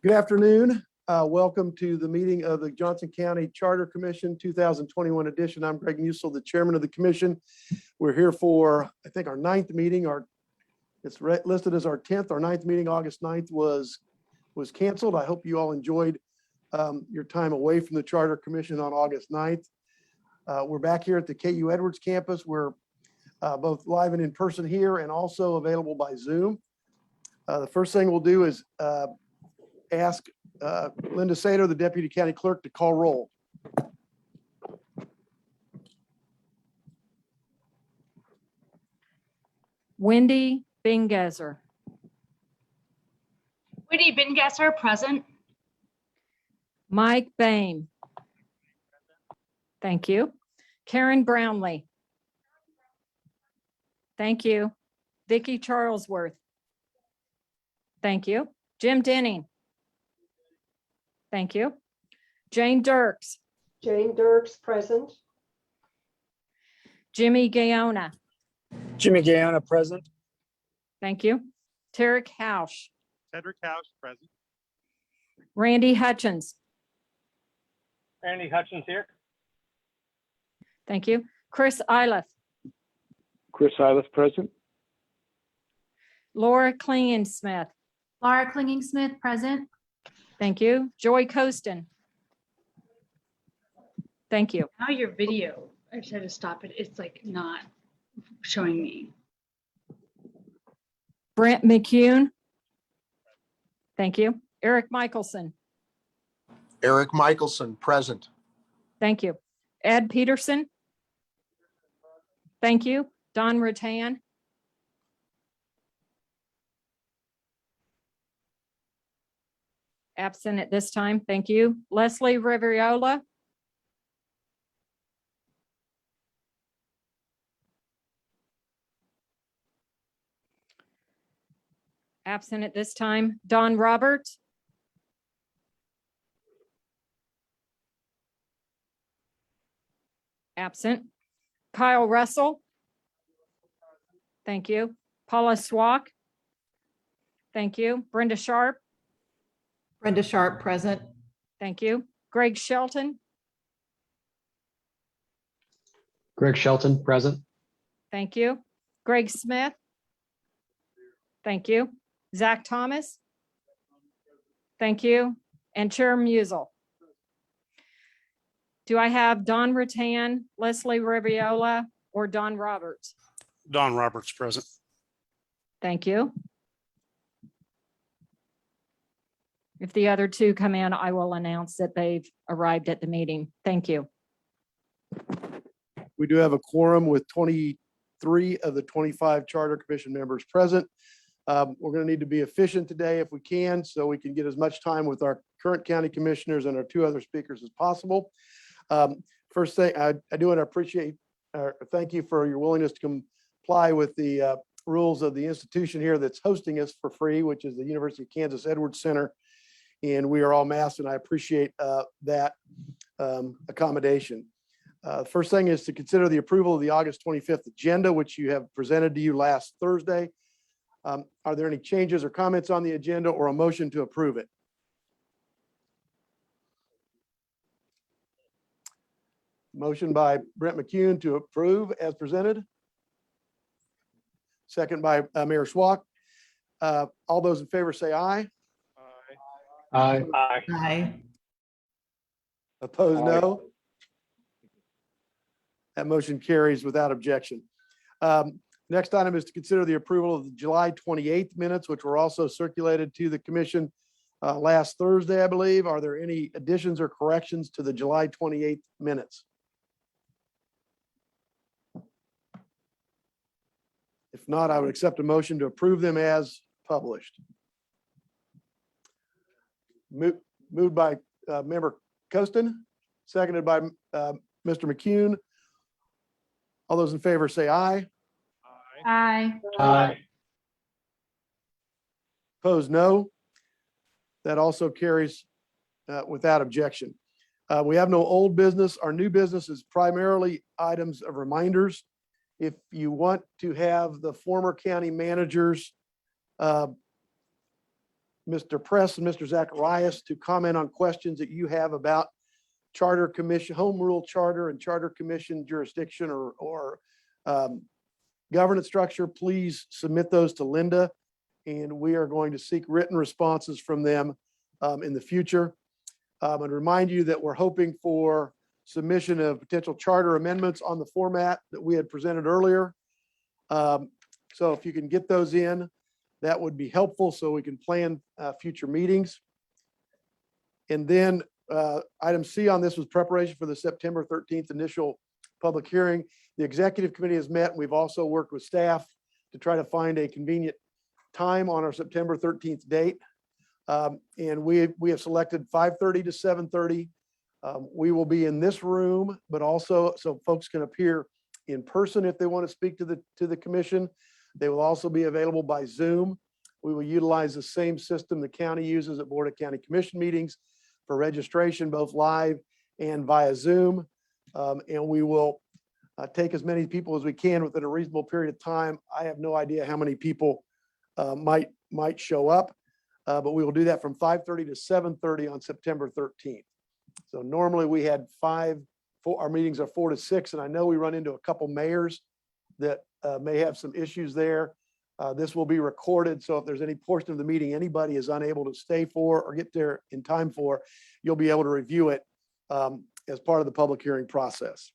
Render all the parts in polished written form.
Good afternoon. Welcome to the meeting of the Johnson County Charter Commission 2021 edition. I'm Greg Musil, the chairman of the commission. We're here for, I think, our ninth meeting. It's listed as our 10th. Our ninth meeting, August 9th, was canceled. I hope you all enjoyed your time away from the Charter Commission on August 9th. We're back here at the KU Edwards campus. We're both live and in person here and also available by Zoom. The first thing we'll do is ask Linda Sato, the deputy county clerk, to call roll. Wendy Bingesser. Wendy Bingesser, present. Mike Boehm. Thank you. Karen Brownlee. Thank you. Vicki Charlesworth. Thank you. Jim Denning. Thank you. Jane Dirks. Jane Dirks, present. Jimmy Gaona. Jimmy Gaona, present. Thank you. Tarek Hausch. Cedric House, present. Randy Hutchins. Randy Hutchins here. Thank you. Chris Iliff. Chris Iliff, present. Laura Klingensmith. Laura Klingensmith, present. Thank you. Joy Costin. Thank you. Now your video, I tried to stop it. It's like not showing me. Brent McCune. Thank you. Eric Michelson. Eric Michelson, present. Thank you. Ed Peterson. Thank you. Don Rattan. Absent at this time. Thank you. Leslie Riviola. Absent at this time. Don Roberts. Absent. Kyle Russell. Thank you. Paula Swak. Thank you. Brenda Sharp. Brenda Sharp, present. Thank you. Greg Shelton. Greg Shelton, present. Thank you. Greg Smith. Thank you. Zach Thomas. Thank you. And Chair Musel. Do I have Don Rattan, Leslie Riviola, or Don Roberts? Don Roberts, present. Thank you. If the other two come in, I will announce that they've arrived at the meeting. Thank you. We do have a quorum with 23 of the 25 Charter Commission members present. We're going to need to be efficient today if we can, so we can get as much time with our current county commissioners and our two other speakers as possible. First thing, I do want to appreciate, thank you for your willingness to comply with the rules of the institution here that's hosting us for free, which is the University of Kansas Edwards Center. And we are all masked, and I appreciate that accommodation. First thing is to consider the approval of the August 25th agenda, which you have presented to you last Thursday. Are there any changes or comments on the agenda or a motion to approve it? Motion by Brent McCune to approve as presented. Second by Mayor Swak. All those in favor say aye. Aye. Aye. Aye. Opposed, Aye. no. That motion carries without objection. Next item is to consider the approval of the July 28th minutes, which were also circulated to the commission last Thursday, I believe. Are there any additions or corrections to the July 28th minutes? If not, I would accept a motion to approve them as published. Moved by member Costin, seconded by Mr. McCune. All those in favor say aye. Aye. Aye. Opposed, no. That also carries without objection. We have no old business. Our new business is primarily items of reminders. If you want to have the former county managers Mr. Press and Mr. Zacharias to comment on questions that you have about charter commission, home rule charter and charter commission jurisdiction or governance structure. Please submit those to Linda, and we are going to seek written responses from them in the future. And remind you that we're hoping for submission of potential charter amendments on the format that we had presented earlier. So if you can get those in, that would be helpful so we can plan future meetings. And then item C on this was preparation for the September 13th initial public hearing. The executive committee has met. We've also worked with staff to try to find a convenient time on our September 13th date. And we have selected 5:30 to 7:30. We will be in this room, but also so folks can appear in person if they want to speak to the commission. They will also be available by Zoom. We will utilize the same system the county uses at Board of County Commission meetings for registration, both live and via Zoom. And we will take as many people as we can within a reasonable period of time. I have no idea how many people might show up, but we will do that from 5:30 to 7:30 on September 13th. So normally we had our meetings are 4 to 6, and I know we run into a couple mayors that may have some issues there. This will be recorded, so if there's any portion of the meeting anybody is unable to stay for or get there in time for, you'll be able to review it as part of the public hearing process.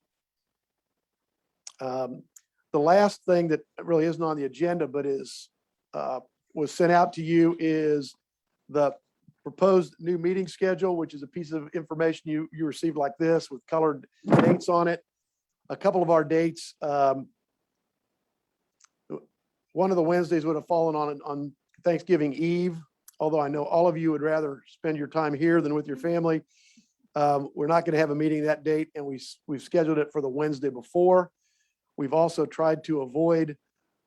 The last thing that really isn't on the agenda, but was sent out to you is the proposed new meeting schedule, which is a piece of information you received like this with colored dates on it. A couple of our dates, one of the Wednesdays would have fallen on Thanksgiving Eve, although I know all of you would rather spend your time here than with your family. We're not going to have a meeting that date, and we've scheduled it for the Wednesday before. We've also tried to avoid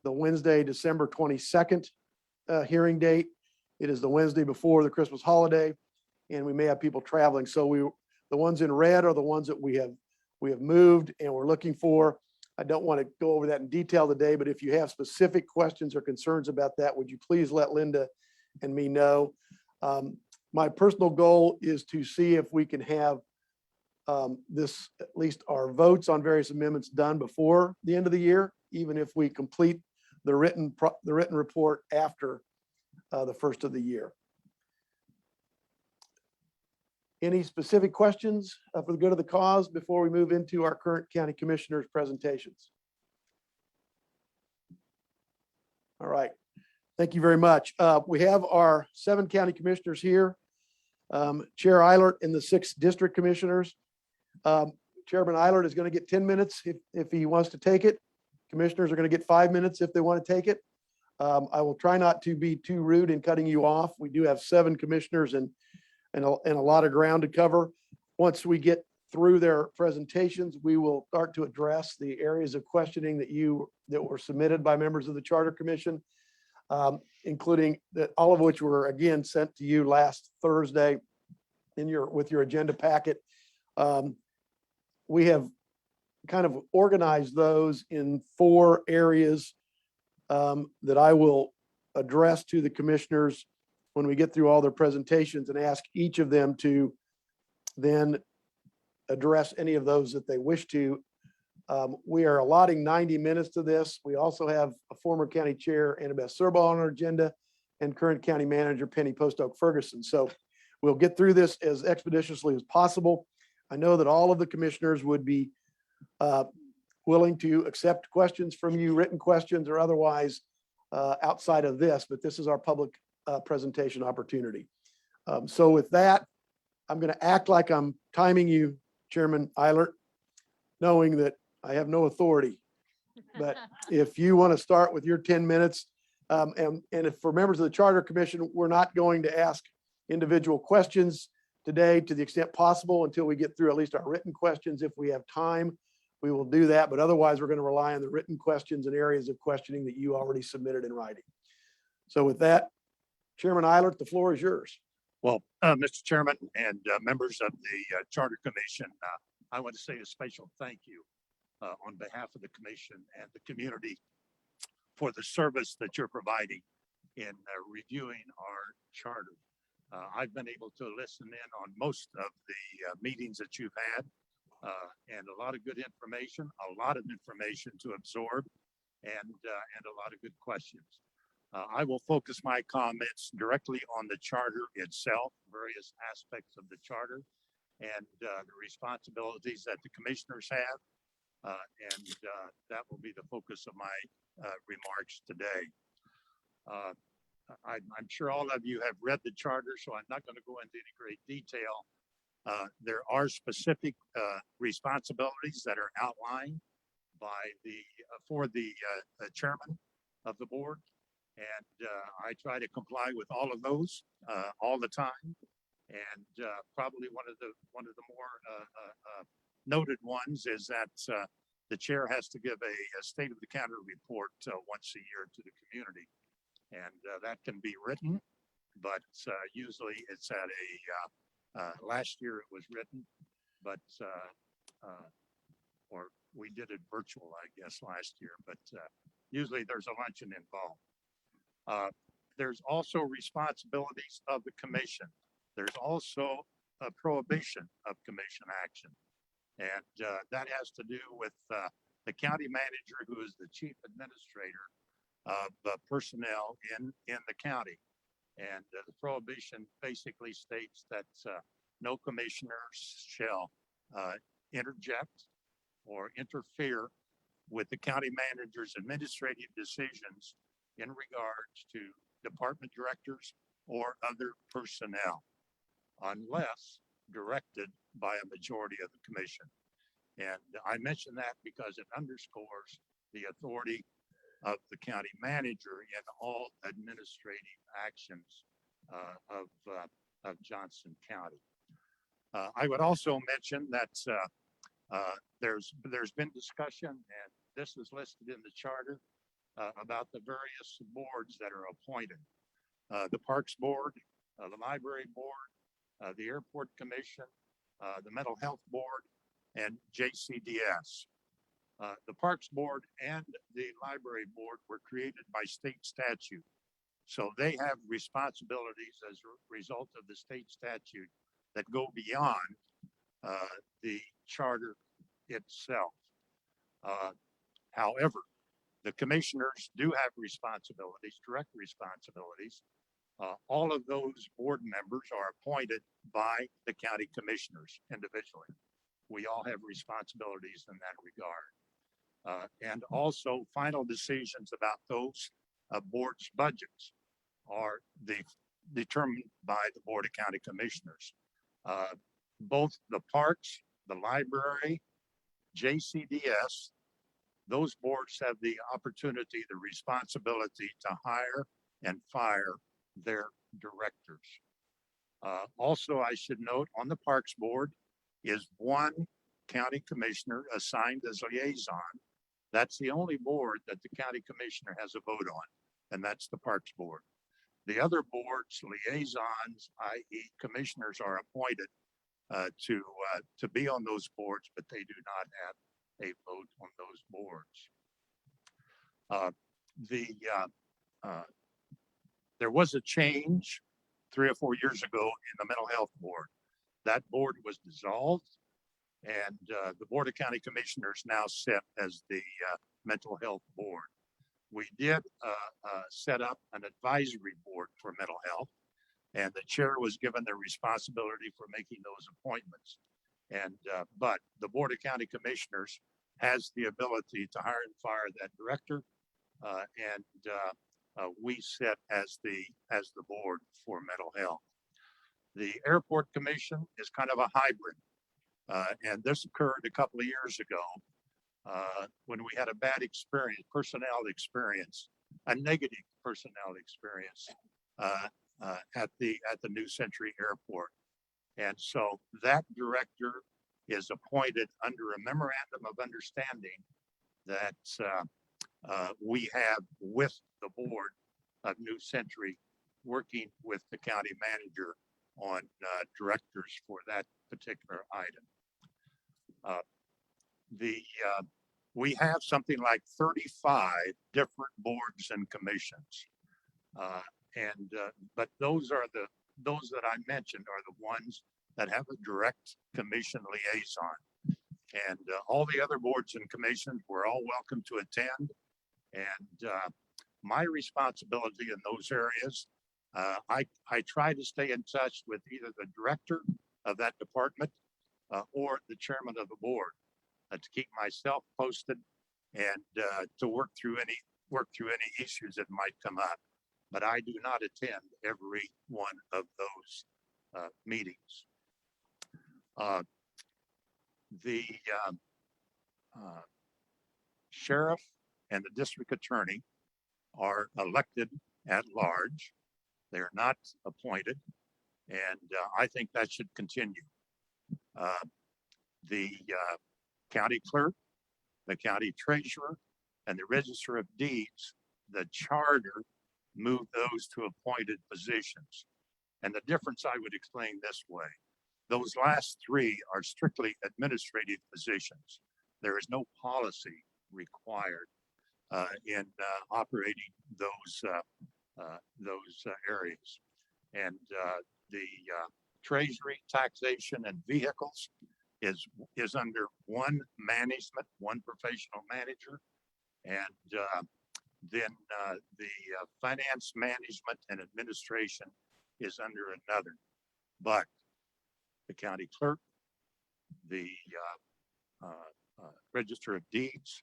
the Wednesday, December 22nd hearing date. It is the Wednesday before the Christmas holiday, and we may have people traveling. So the ones in red are the ones that we have moved and we're looking for. I don't want to go over that in detail today, but if you have specific questions or concerns about that, would you please let Linda and me know? My personal goal is to see if we can have this, at least our votes on various amendments done before the end of the year, even if we complete the written report after the first of the year. Any specific questions for the good of the cause before we move into our current county commissioners' presentations? All right, thank you very much. We have our 7 county commissioners here, Chair Eilert and the 6 district commissioners. Chairman Eilert is going to get 10 minutes if he wants to take it. Commissioners are going to get 5 minutes if they want to take it. I will try not to be too rude in cutting you off. We do have 7 commissioners and a lot of ground to cover. Once we get through their presentations, we will start to address the areas of questioning that were submitted by members of the Charter Commission, including all of which were again sent to you last Thursday with your agenda packet. We have kind of organized those in 4 areas that I will address to the commissioners when we get through all their presentations, and ask each of them to then address any of those that they wish to. We are allotting 90 minutes to this. We also have a former county chair, Annabeth Serba, on our agenda, and current county manager, Penny Postoke Ferguson. So we'll get through this as expeditiously as possible. I know that all of the commissioners would be willing to accept questions from you, written questions or otherwise outside of this, but this is our public presentation opportunity. So with that, I'm going to act like I'm timing you, Chairman Eilert, knowing that I have no authority. But if you want to start with your 10 minutes, and if for members of the Charter Commission, we're not going to ask individual questions today to the extent possible until we get through at least our written questions. If we have time, we will do that. But otherwise, we're going to rely on the written questions and areas of questioning that you already submitted in writing. So with that, Chairman Eilert, the floor is yours. Well, Mr. Chairman and members of the Charter Commission, I want to say a special thank you on behalf of the commission and the community for the service that you're providing in reviewing our charter. I've been able to listen in on most of the meetings that you've had, and a lot of good information, a lot of information to absorb, and a lot of good questions. I will focus my comments directly on the charter itself, various aspects of the charter, and the responsibilities that the commissioners have. And that will be the focus of my remarks today. I'm sure all of you have read the charter, so I'm not going to go into any great detail. There are specific responsibilities that are outlined by for the chairman of the board, and I try to comply with all of those all the time. And probably one of the more noted ones is that the chair has to give a state of the county report once a year to the community, and that can be written, but usually it's at a last year it was written, but or we did it virtual, I guess, last year, but usually there's a luncheon involved. There's also responsibilities of the commission. There's also a prohibition of commission action. And that has to do with the county manager, who is the chief administrator of personnel in the county. And the prohibition basically states that no commissioners shall interject or interfere with the county manager's administrative decisions in regards to department directors or other personnel, unless directed by a majority of the commission. And I mention that because it underscores the authority of the county manager in all administrative actions of Johnson County. I would also mention that there's been discussion, and this is listed in the charter, about the various boards that are appointed. The Parks Board, the Library Board, the Airport Commission, the Mental Health Board, and JCDS. The Parks Board and the Library Board were created by state statute. So they have responsibilities as a result of the state statute that go beyond the charter itself. However, the commissioners do have responsibilities, direct responsibilities. All of those board members are appointed by the county commissioners individually. We all have responsibilities in that regard. And also final decisions about those boards' budgets are determined by the Board of County Commissioners. Both the parks, the library, JCDS, those boards have the opportunity, the responsibility to hire and fire their directors. Also, I should note on the Parks Board is one county commissioner assigned as liaison. That's the only board that the county commissioner has a vote on, and that's the Parks Board. The other boards, liaisons, i.e. commissioners, are appointed to be on those boards, but they do not have a vote on those boards. There was a change 3 or 4 years ago in the Mental Health Board. That board was dissolved, and the Board of County Commissioners now sit as the Mental Health Board. We did set up an advisory board for mental health, and the chair was given the responsibility for making those appointments. And but the Board of County Commissioners has the ability to hire and fire that director, and we sit as the board for mental health. The Airport Commission is kind of a hybrid, and this occurred a couple of years ago when we had a bad experience, a negative personnel experience at the New Century Airport. And so that director is appointed under a memorandum of understanding that we have with the board of New Century, working with the county manager on directors for that particular item. We have something like 35 different boards and commissions. But those that I mentioned are the ones that have a direct commission liaison. And all the other boards and commissions were all welcome to attend. And my responsibility in those areas, I try to stay in touch with either the director of that department or the chairman of the board to keep myself posted and to work through any issues that might come up. But I do not attend every one of those meetings. The sheriff and the district attorney are elected at large. They're not appointed, and I think that should continue. The county clerk, the county treasurer, and the register of deeds, the charter moved those to appointed positions. And the difference I would explain this way. Those last three are strictly administrative positions. There is no policy required in operating those areas. And the treasury, taxation, and vehicles is under one management, one professional manager. And then the finance management and administration is under another. But the county clerk, the register of deeds,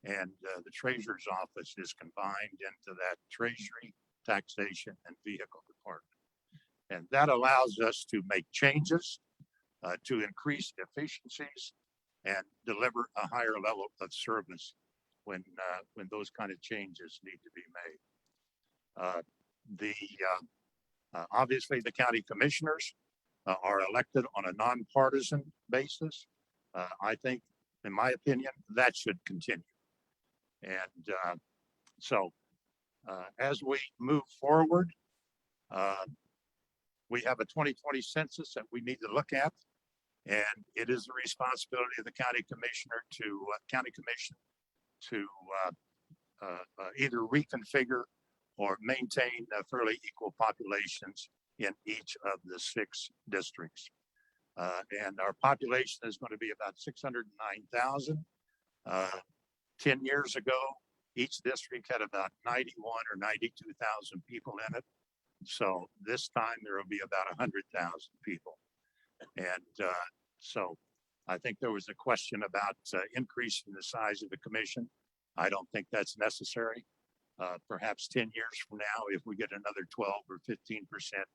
and the treasurer's office is combined into that treasury, taxation, and vehicle department. And that allows us to make changes to increase efficiencies and deliver a higher level of service when those kind of changes need to be made. Obviously, the county commissioners are elected on a nonpartisan basis. I think, in my opinion, that should continue. And so as we move forward, we have a 2020 census that we need to look at. And it is the responsibility of the county commissioner to county commission to either reconfigure or maintain fairly equal populations in each of the 6 districts. And our population is going to be about 609,000. 10 years ago, each district had about 91 or 92,000 people in it. So this time there will be about 100,000 people. And so I think there was a question about increasing the size of the commission. I don't think that's necessary. Perhaps 10 years from now, if we get another 12 or 15%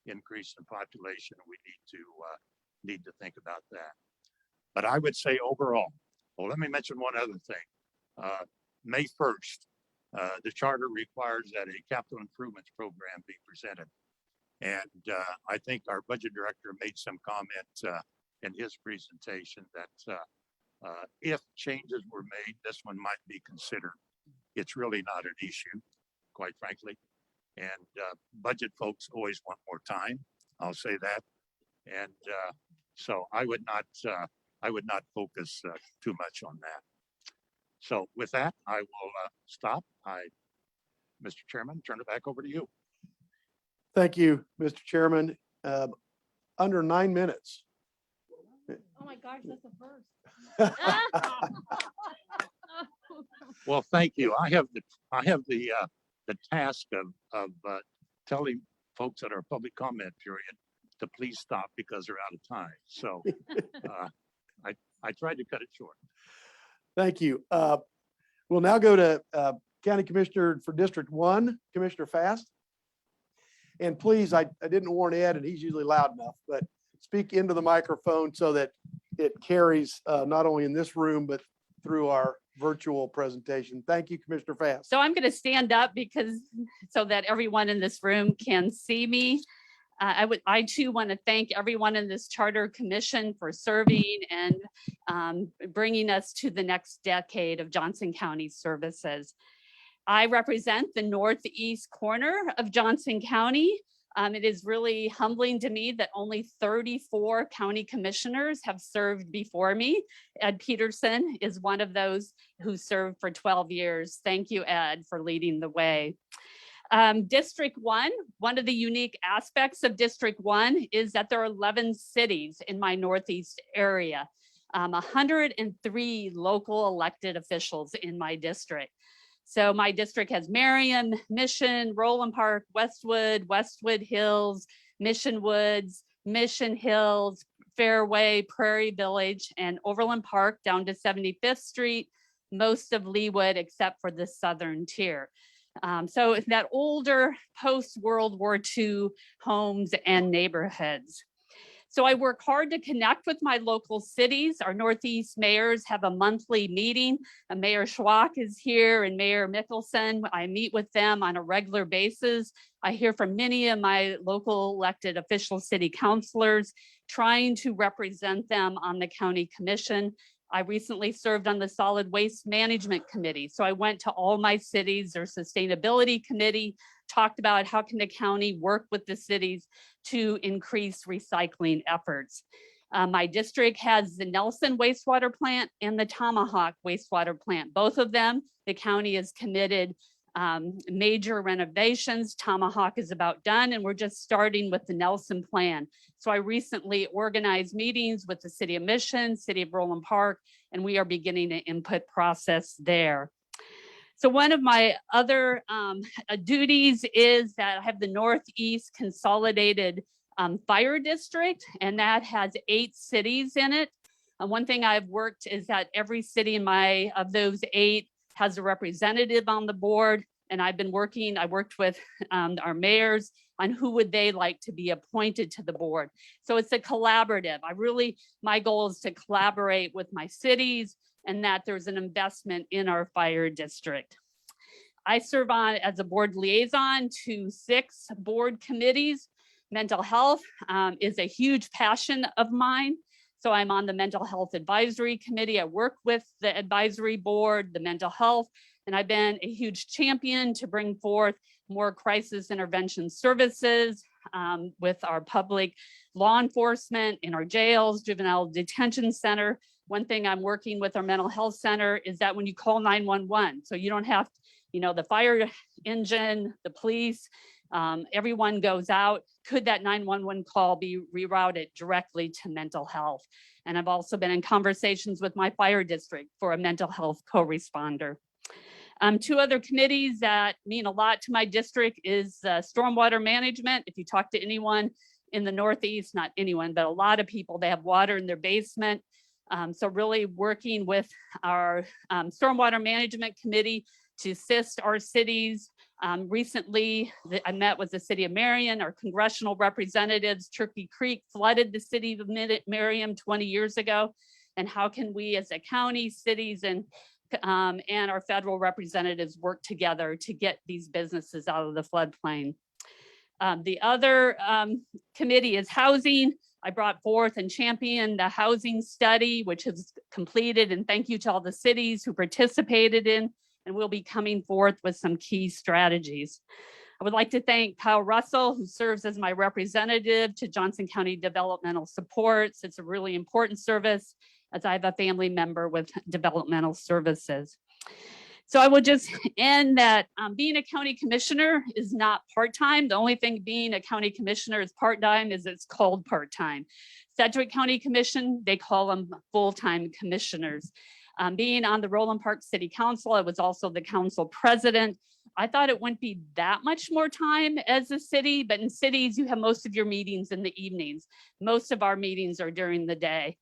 increase in population, we need to think about that. But I would say overall, well, let me mention one other thing. May 1st, the charter requires that a capital improvements program be presented. And I think our budget director made some comment in his presentation that if changes were made, this one might be considered. It's really not an issue, quite frankly. And budget folks always want more time. I'll say that. And so I would not focus too much on that. So with that, I will stop. Mr. Chairman, turn it back over to you. Thank you, Mr. Chairman. Under 9 minutes. Oh my gosh, that's a first. Well, thank you. I have the task of telling folks at our public comment period to please stop because they're out of time. So I tried to cut it short. Thank you. We'll now go to County Commissioner for District 1, Commissioner Fast. And please, I didn't warn Ed, and he's usually loud enough, but speak into the microphone so that it carries not only in this room, but through our virtual presentation. Thank you, Commissioner Fast. So I'm going to stand up so that everyone in this room can see me. I too want to thank everyone in this Charter Commission for serving and bringing us to the next decade of Johnson County services. I represent the northeast corner of Johnson County. It is really humbling to me that only 34 county commissioners have served before me. Ed Peterson is one of those who served for 12 years. Thank you, Ed, for leading the way. District 1, one of the unique aspects of District 1 is that there are 11 cities in my Northeast area. 103 local elected officials in my district. So my district has Marion, Mission, Roland Park, Westwood Hills, Mission Woods, Mission Hills, Fairway, Prairie Village, and Overland Park down to 75th Street, most of Leawood except for the southern tier. So that older post-World War II homes and neighborhoods. So I work hard to connect with my local cities. Our Northeast mayors have a monthly meeting. Mayor Schwach is here and Mayor Mickelson. I meet with them on a regular basis. I hear from many of my local elected official city councilors trying to represent them on the county commission. I recently served on the Solid Waste Management Committee. So I went to all my cities, their sustainability committee, talked about how can the county work with the cities to increase recycling efforts. My district has the Nelson wastewater plant and the Tomahawk wastewater plant. Both of them, the county is committed major renovations. Tomahawk is about done and we're just starting with the Nelson plan. So I recently organized meetings with the City of Mission, City of Roland Park, and we are beginning an input process there. So one of my other duties is that I have the Northeast Consolidated Fire District, and that has 8 cities in it. One thing I've worked is that every city in of those 8 has a representative on the board, and I worked with our mayors on who would they like to be appointed to the board. So it's a collaborative. My goal is to collaborate with my cities and that there's an investment in our fire district. I serve on as a board liaison to 6 board committees. Mental health is a huge passion of mine. So I'm on the Mental Health Advisory Committee. I work with the advisory board, the mental health, and I've been a huge champion to bring forth more crisis intervention services with our public law enforcement in our jails, juvenile detention center. One thing I'm working with our mental health center is that when you call 911, so you don't have, the fire engine, the police, everyone goes out. Could that 911 call be rerouted directly to mental health? And I've also been in conversations with my fire district for a mental health co-responder. 2 other committees that mean a lot to my district is stormwater management. If you talk to anyone in the Northeast, not anyone, but a lot of people, they have water in their basement. So really working with our stormwater management committee to assist our cities. Recently, I met with the city of Marion, our congressional representatives. Turkey Creek flooded the city of Marion 20 years ago. And how can we as a county, cities, and our federal representatives work together to get these businesses out of the floodplain? The other committee is housing. I brought forth and championed the housing study, which is completed, and thank you to all the cities who participated in, and we'll be coming forth with some key strategies. I would like to thank Kyle Russell, who serves as my representative to Johnson County Developmental Supports. It's a really important service as I have a family member with developmental services. So I will just end that being a county commissioner is not part-time. The only thing being a county commissioner is part-time is it's called part-time. Sedgwick County Commission, they call them full-time commissioners. Being on the Roland Park City Council, I was also the council president. I thought it wouldn't be that much more time as a city, but in cities, you have most of your meetings in the evenings. Most of our meetings are during the day.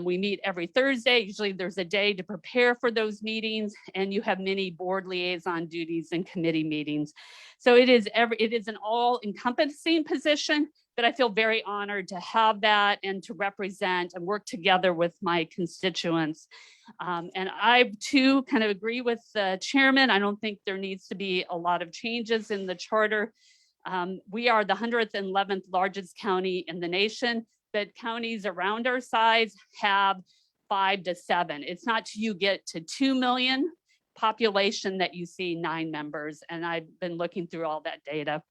We meet every Thursday. Usually there's a day to prepare for those meetings, and you have many board liaison duties and committee meetings. So it is an all-encompassing position, but I feel very honored to have that and to represent and work together with my constituents. And I too kind of agree with the chairman. I don't think there needs to be a lot of changes in the charter. We are the 111th largest county in the nation, but counties around our size have 5 to 7. It's not till you get to 2 million population that you see 9 members. And I've been looking through all that data.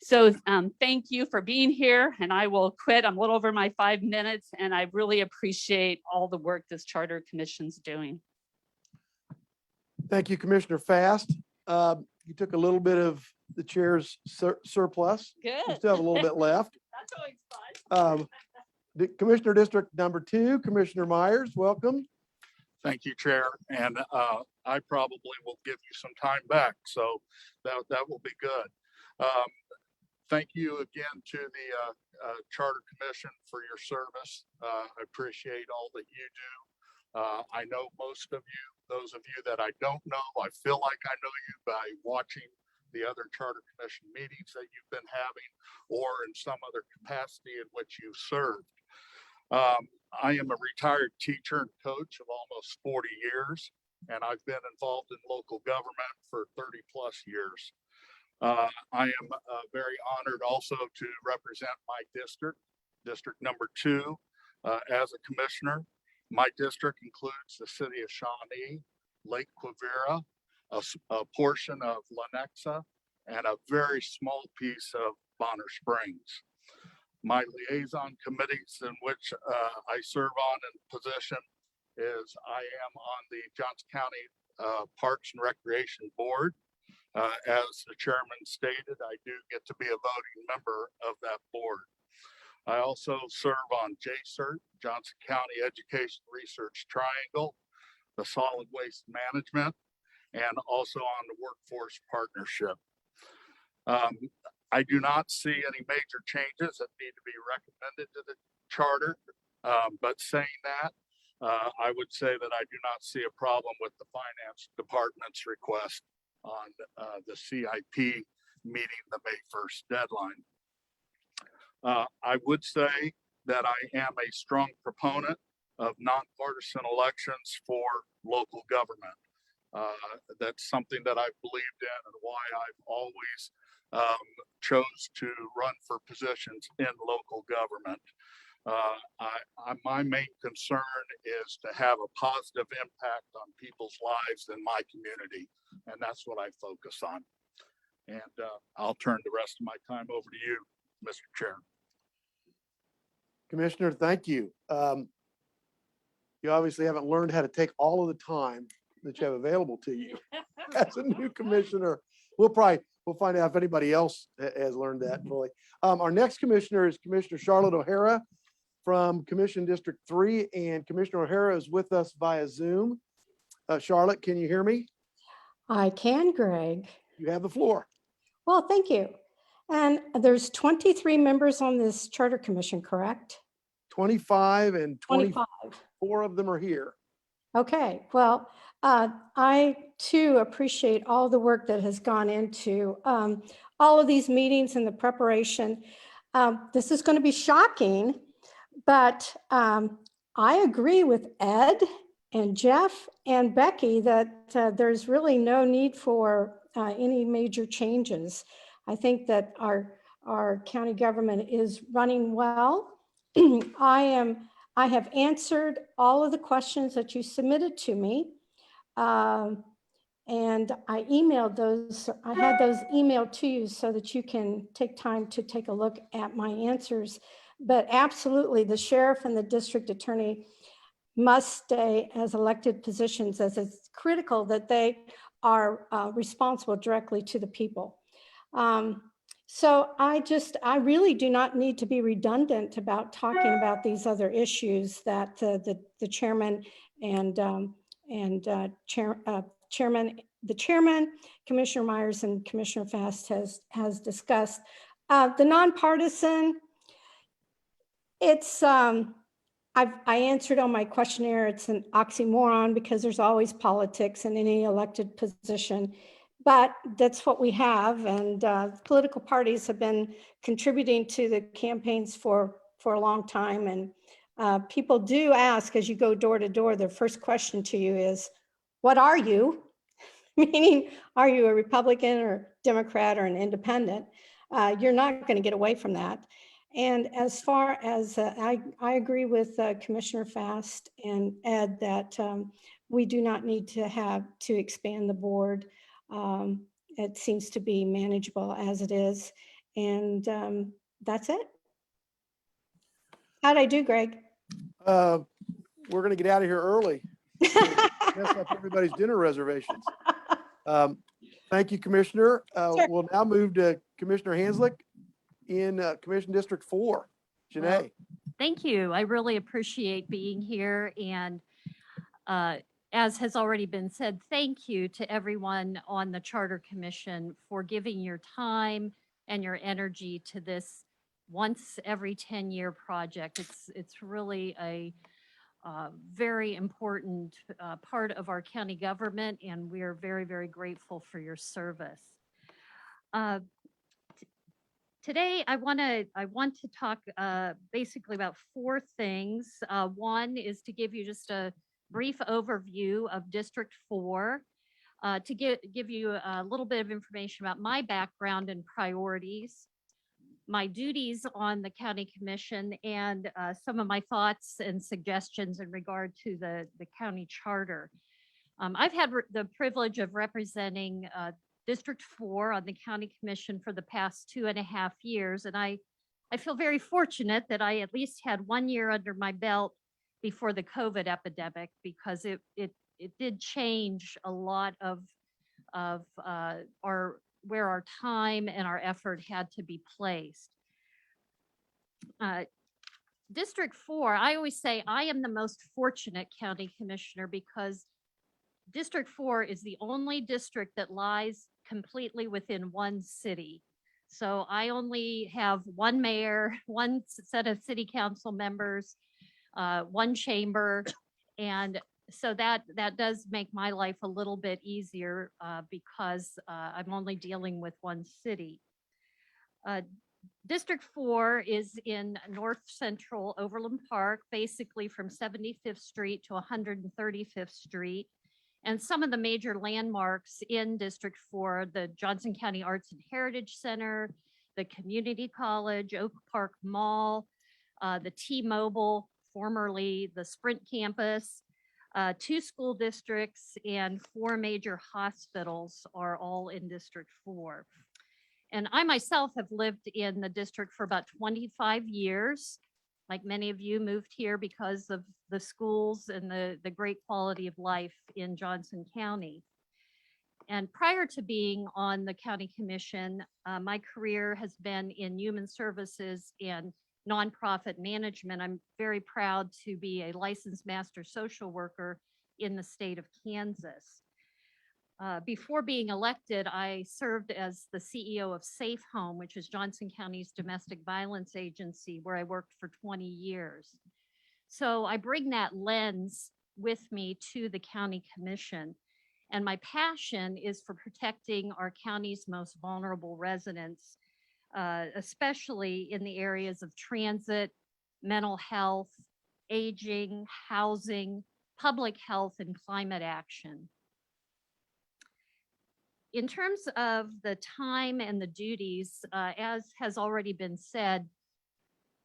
So thank you for being here, and I will quit. I'm a little over my 5 minutes, and I really appreciate all the work this Charter Commission's doing. Thank you, Commissioner Fast. You took a little bit of the chair's surplus. We Good. still have a little bit left. That's always fun. The Commissioner District number 2, Commissioner Myers, welcome. Thank you, Chair. And I probably will give you some time back, so that will be good. Thank you again to the Charter Commission for your service. I appreciate all that you do. I know most of you, those of you that I don't know, I feel like I know you by watching the other Charter Commission meetings that you've been having or in some other capacity in which you've served. I am a retired teacher and coach of almost 40 years, and I've been involved in local government for 30 plus years. I am very honored also to represent my district, District number 2, as a commissioner. My district includes the city of Shawnee, Lake Quivira, a portion of Lenexa, and a very small piece of Bonner Springs. My liaison committees in which I serve on in position is I am on the Johnson County Parks and Recreation Board. As the chairman stated, I do get to be a voting member of that board. I also serve on JCERT, Johnson County Education Research Triangle, the Solid Waste Management, and also on the Workforce Partnership. I do not see any major changes that need to be recommended to the charter, but saying that, I would say that I do not see a problem with the finance department's request on the CIP meeting the May 1st deadline. I would say that I am a strong proponent of nonpartisan elections for local government. That's something that I've believed in and why I've always chose to run for positions in local government. My main concern is to have a positive impact on people's lives in my community, and that's what I focus on. And I'll turn the rest of my time over to you, Mr. Chair. Commissioner, thank you. You obviously haven't learned how to take all of the time that you have available to you as a new commissioner. We'll find out if anybody else has learned that fully. Our next commissioner is Commissioner Charlotte O'Hara from Commission District 3, and Commissioner O'Hara is with us via Zoom. Charlotte, can you hear me? I can, Greg. You have the floor. Well, thank you. And there's 23 members on this Charter Commission, correct? 25 and 25. 24 of them are here. Okay, well, I too appreciate all the work that has gone into all of these meetings and the preparation. This is going to be shocking, but I agree with Ed and Jeff and Becky that there's really no need for any major changes. I think that our county government is running well. I have answered all of the questions that you submitted to me. And I emailed those, I had those emailed to you so that you can take time to take a look at my answers. But absolutely, the sheriff and the district attorney must stay as elected positions, as it's critical that they are responsible directly to the people. So I really do not need to be redundant about talking about these other issues that the chairman and the chairman, Commissioner Myers and Commissioner Fast has discussed. The nonpartisan, it's, I answered on my questionnaire, it's an oxymoron because there's always politics in any elected position, but that's what we have. And political parties have been contributing to the campaigns for a long time. And people do ask, as you go door to door, their first question to you is, what are you? Meaning, are you a Republican or Democrat or an independent? You're not going to get away from that. And as far as I agree with Commissioner Fast and Ed that we do not need to expand the board. It seems to be manageable as it is. And that's it. How'd I do, Greg? We're going to get out of here early. Mess up everybody's dinner reservations. Thank you, Commissioner. Sure. We'll now move to Commissioner Hanslick in Commission District 4. Janae. Thank you. I really appreciate being here. And as has already been said, thank you to everyone on the Charter Commission for giving your time and your energy to this once every 10-year project. It's really a very important part of our county government, and we are very, very grateful for your service. Today, I want to talk basically about 4 things. One is to give you just a brief overview of District 4, to give you a little bit of information about my background and priorities, my duties on the county commission, and some of my thoughts and suggestions in regard to the county charter. I've had the privilege of representing District 4 on the county commission for the past 2.5 years, and I feel very fortunate that I at least had 1 year under my belt before the COVID epidemic, because it did change a lot of where our time and our effort had to be placed. District 4, I always say I am the most fortunate county commissioner because District 4 is the only district that lies completely within one city. So I only have one mayor, one set of city council members, one chamber, and so that does make my life a little bit easier because I'm only dealing with one city. District 4 is in north central Overland Park, basically from 75th Street to 135th Street. And some of the major landmarks in District 4, the Johnson County Arts and Heritage Center, the Community College, Oak Park Mall, the T-Mobile, formerly the Sprint campus, 2 school districts, and 4 major hospitals are all in District 4. And I myself have lived in the district for about 25 years. Like many of you, moved here because of the schools and the great quality of life in Johnson County. And prior to being on the county commission, my career has been in human services and nonprofit management. I'm very proud to be a licensed master social worker in the state of Kansas. Before being elected, I served as the CEO of Safe Home, which is Johnson County's domestic violence agency, where I worked for 20 years. So I bring that lens with me to the county commission. And my passion is for protecting our county's most vulnerable residents, especially in the areas of transit, mental health, aging, housing, public health, and climate action. In terms of the time and the duties, as has already been said,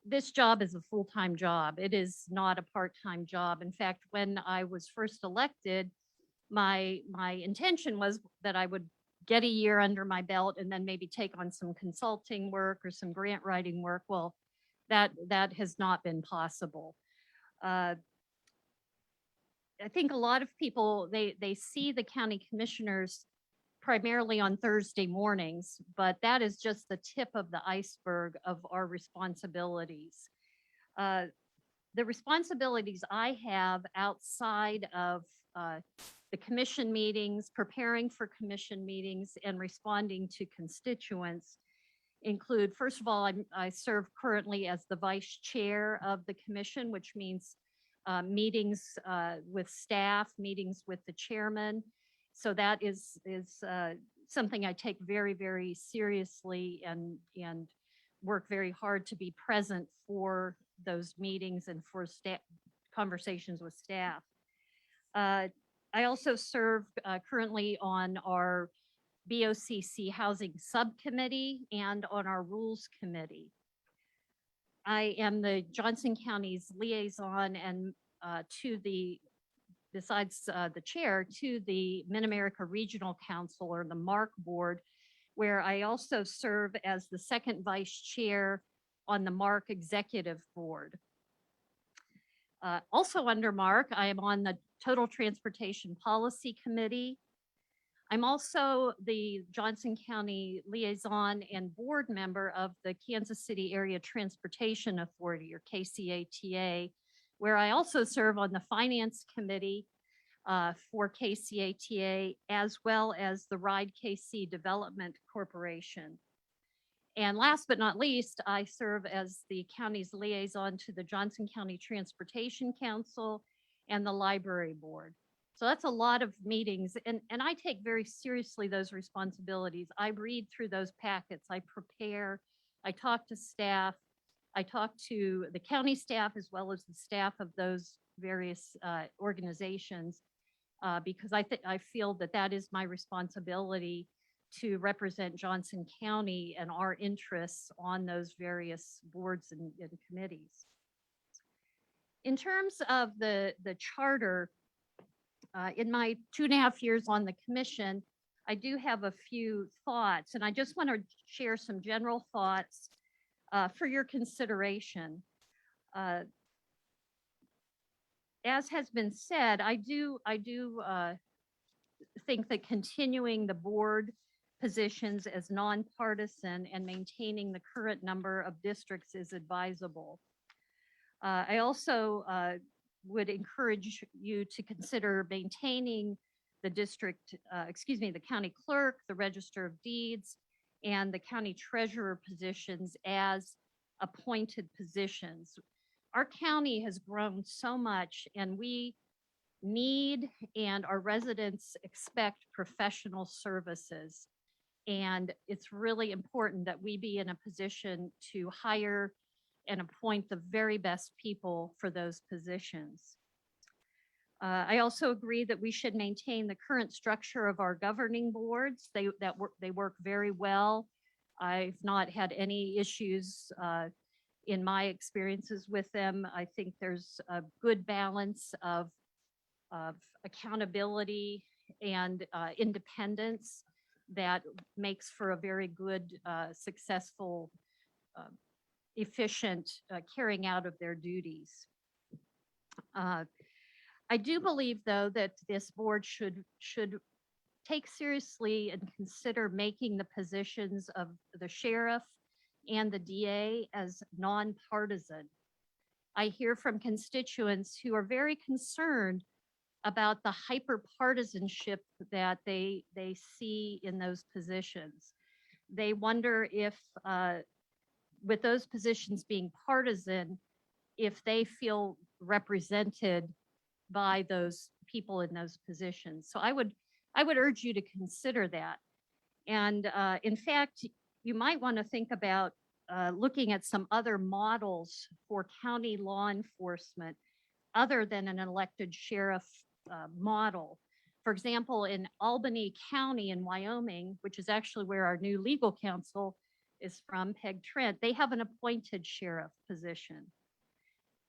this job is a full-time job. It is not a part-time job. In fact, when I was first elected, my intention was that I would get a year under my belt and then maybe take on some consulting work or some grant writing work. Well, that has not been possible. I think a lot of people, they see the county commissioners primarily on Thursday mornings, but that is just the tip of the iceberg of our responsibilities. The responsibilities I have outside of the commission meetings, preparing for commission meetings, and responding to constituents include, first of all, I serve currently as the vice chair of the commission, which means meetings with staff, meetings with the chairman. So that is something I take very, very seriously and work very hard to be present for those meetings and for conversations with staff. I also serve currently on our BOCC Housing Subcommittee and on our Rules Committee. I am the Johnson County's liaison and besides the chair, to the Mid-America Regional Council, or the MARC board, where I also serve as the second vice chair on the MARC executive board. Also under MARC, I am on the Total Transportation Policy Committee. I'm also the Johnson County Liaison and Board Member of the Kansas City Area Transportation Authority, or KCATA, where I also serve on the Finance Committee for KCATA, as well as the Ride KC Development Corporation. And last but not least, I serve as the county's liaison to the Johnson County Transportation Council and the Library Board. So that's a lot of meetings, and I take very seriously those responsibilities. I read through those packets, I prepare, I talk to staff, I talk to the county staff as well as the staff of those various organizations, because I feel that that is my responsibility to represent Johnson County and our interests on those various boards and committees. In terms of the charter, in my 2.5 years on the commission, I do have a few thoughts, and I just want to share some general thoughts for your consideration. As has been said, I do think that continuing the board positions as nonpartisan and maintaining the current number of districts is advisable. I also would encourage you to consider maintaining the the county clerk, the register of deeds, and the county treasurer positions as appointed positions. Our county has grown so much, and we need and our residents expect professional services. And it's really important that we be in a position to hire and appoint the very best people for those positions. I also agree that we should maintain the current structure of our governing boards. They work very well. I've not had any issues in my experiences with them. I think there's a good balance of accountability and independence that makes for a very good, successful, efficient carrying out of their duties. I do believe, though, that this board should take seriously and consider making the positions of the sheriff and the DA as nonpartisan. I hear from constituents who are very concerned about the hyper-partisanship that they see in those positions. They wonder if, with those positions being partisan, if they feel represented by those people in those positions. So I would urge you to consider that. And in fact, you might want to think about looking at some other models for county law enforcement other than an elected sheriff model. For example, in Albany County in Wyoming, which is actually where our new legal counsel is from, Peg Trent, they have an appointed sheriff position.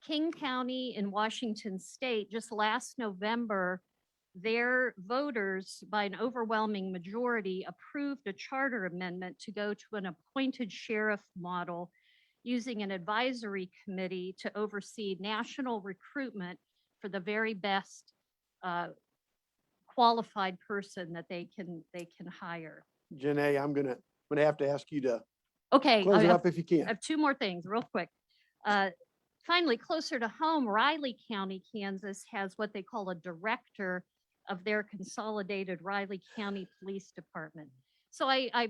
King County in Washington State, just last November, their voters, by an overwhelming majority, approved a charter amendment to go to an appointed sheriff model using an advisory committee to oversee national recruitment for the very best qualified person that they can hire. Janae, I'm gonna have to ask you to Okay. close it I up if you can. have two more things real quick. Finally, closer to home, Riley County, Kansas has what they call a director of their consolidated Riley County Police Department. So I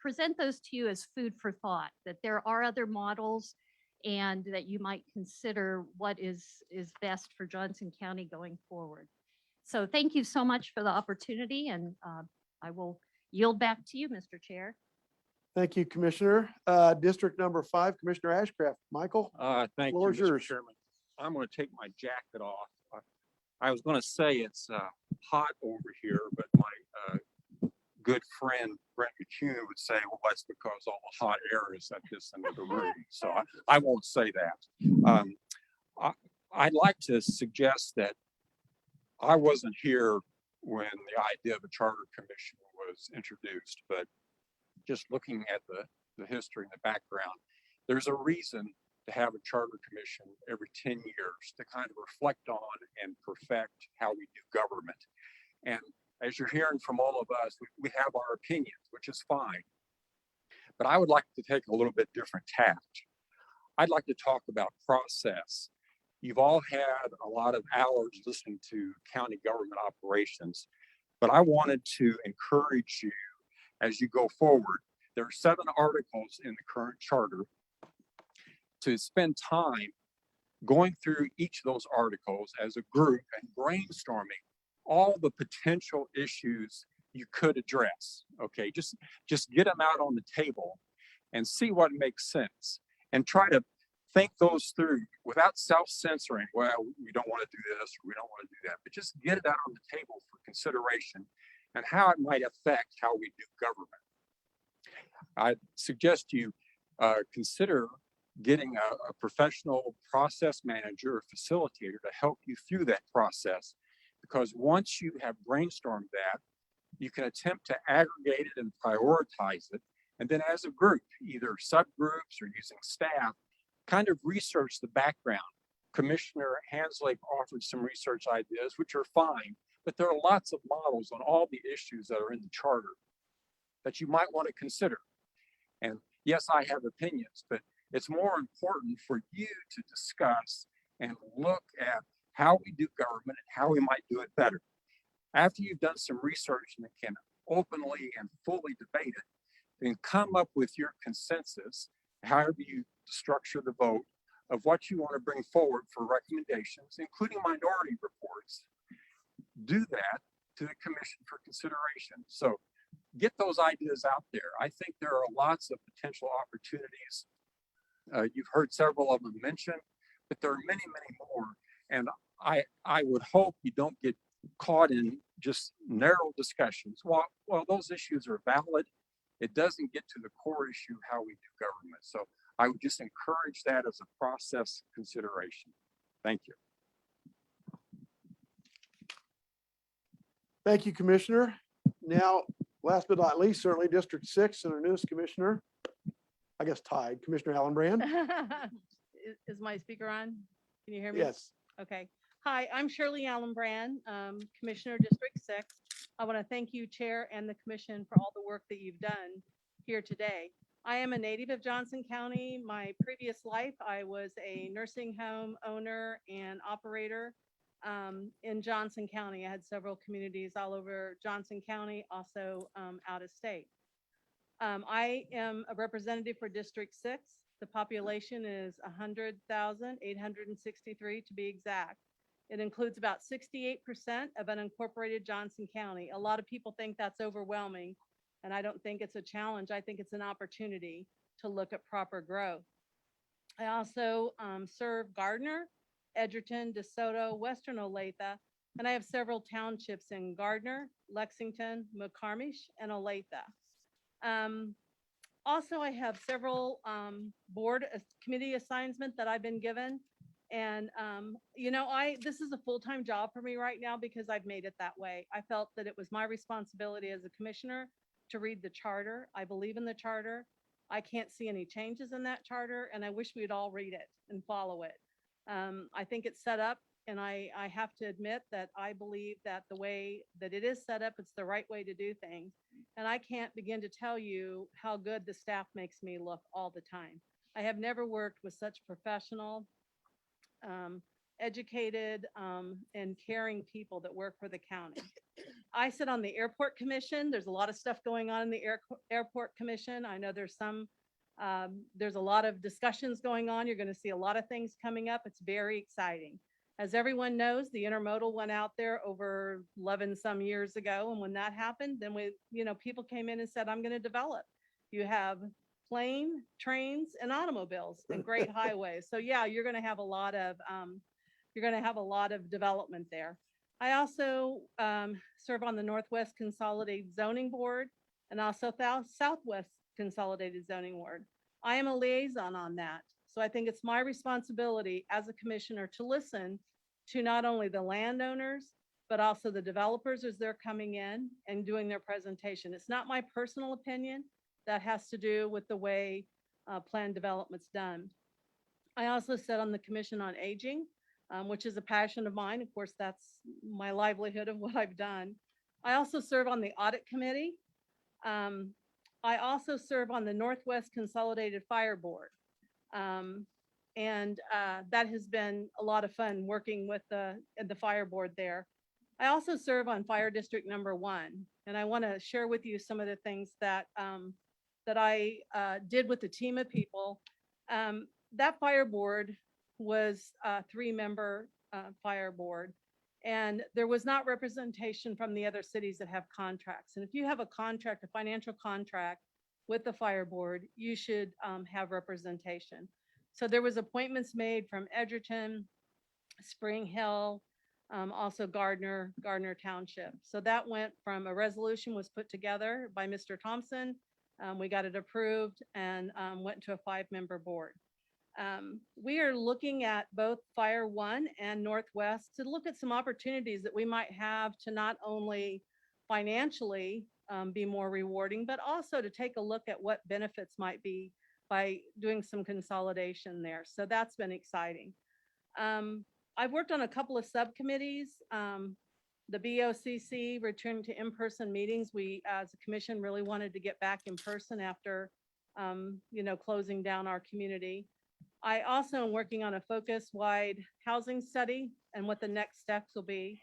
present those to you as food for thought, that there are other models and that you might consider what is best for Johnson County going forward. So thank you so much for the opportunity, and I will yield back to you, Mr. Chair. Thank you, Commissioner. District number 5, Commissioner Ashcraft. Michael? Thank you, Floor is Mr. yours. Chairman. I'm going to take my jacket off. I was going to say it's hot over here, but my good friend Brent McCune would say, well, that's because all the hot air is at this end of the room. So I won't say that. I'd like to suggest that I wasn't here when the idea of a charter commission was introduced, but just looking at the history and the background, there's a reason to have a charter commission every 10 years to kind of reflect on and perfect how we do government. And as you're hearing from all of us, we have our opinions, which is fine. But I would like to take a little bit different tact. I'd like to talk about process. You've all had a lot of hours listening to county government operations, but I wanted to encourage you as you go forward. There are 7 articles in the current charter to spend time going through each of those articles as a group and brainstorming all the potential issues you could address. Okay, just get them out on the table and see what makes sense and try to think those through without self-censoring. Well, we don't want to do this or we don't want to do that, but just get it out on the table for consideration and how it might affect how we do government. I suggest you consider getting a professional process manager or facilitator to help you through that process, because once you have brainstormed that, you can attempt to aggregate it and prioritize it. And then as a group, either subgroups or using staff, kind of research the background. Commissioner Hanslake offered some research ideas, which are fine, but there are lots of models on all the issues that are in the charter that you might want to consider. And yes, I have opinions, but it's more important for you to discuss and look at how we do government and how we might do it better. After you've done some research and can openly and fully debate it, then come up with your consensus, however you structure the vote, of what you want to bring forward for recommendations, including minority reports. Do that to the commission for consideration. So get those ideas out there. I think there are lots of potential opportunities. You've heard several of them mentioned, but there are many, many more. And I would hope you don't get caught in just narrow discussions. While those issues are valid, it doesn't get to the core issue, how we do government. So I would just encourage that as a process consideration. Thank you. Thank you, Commissioner. Now, last but not least, certainly District 6 and our newest commissioner, I guess tied, Commissioner Alan Brand. Is my speaker on? Can you hear me? Yes. Okay. Hi, I'm Shirley Allen Brand, Commissioner District 6. I want to thank you, Chair, and the Commission for all the work that you've done here today. I am a native of Johnson County. My previous life, I was a nursing home owner and operator in Johnson County. I had several communities all over Johnson County, also out of state. I am a representative for District 6. The population is 100,863 to be exact. It includes about 68% of unincorporated Johnson County. A lot of people think that's overwhelming, and I don't think it's a challenge. I think it's an opportunity to look at proper growth. I also serve Gardner, Edgerton, DeSoto, Western Olathe, and I have several townships in Gardner, Lexington, McCarmish, and Olathe. Also, I have several board committee assignments that I've been given. And, you know, this is a full-time job for me right now because I've made it that way. I felt that it was my responsibility as a commissioner to read the charter. I believe in the charter. I can't see any changes in that charter, and I wish we'd all read it and follow it. I think it's set up, and I have to admit that I believe that the way that it is set up, it's the right way to do things. And I can't begin to tell you how good the staff makes me look all the time. I have never worked with such professional, educated, and caring people that work for the county. I sit on the airport commission. There's a lot of stuff going on in the airport commission. I know there's a lot of discussions going on. You're going to see a lot of things coming up. It's very exciting. As everyone knows, the intermodal went out there over 11 some years ago. And when that happened, then people came in and said, I'm going to develop. You have plane, trains, and automobiles and great highways. So yeah, you're going to have a lot of development there. I also serve on the Northwest Consolidated Zoning Board and also Southwest Consolidated Zoning Board. I am a liaison on that. So I think it's my responsibility as a commissioner to listen to not only the landowners, but also the developers as they're coming in and doing their presentation. It's not my personal opinion. That has to do with the way planned development's done. I also sit on the Commission on Aging, which is a passion of mine. Of course, that's my livelihood of what I've done. I also serve on the audit committee. I also serve on the Northwest Consolidated Fire Board. That has been a lot of fun working with the fire board there. I also serve on Fire District Number 1, and I want to share with you some of the things that I did with the team of people. That fire board was a 3-member fire board, and there was not representation from the other cities that have contracts. And if you have a contract, a financial contract with the fire board, you should have representation. So there was appointments made from Edgerton, Spring Hill, also Gardner Township. So that went from a resolution was put together by Mr. Thompson. We got it approved and went to a 5-member board. We are looking at both Fire One and Northwest to look at some opportunities that we might have to not only financially be more rewarding, but also to take a look at what benefits might be by doing some consolidation there. So that's been exciting. I've worked on a couple of subcommittees. The BOCC returned to in-person meetings. We, as a commission, really wanted to get back in person after, closing down our community. I also am working on a focus-wide housing study and what the next steps will be.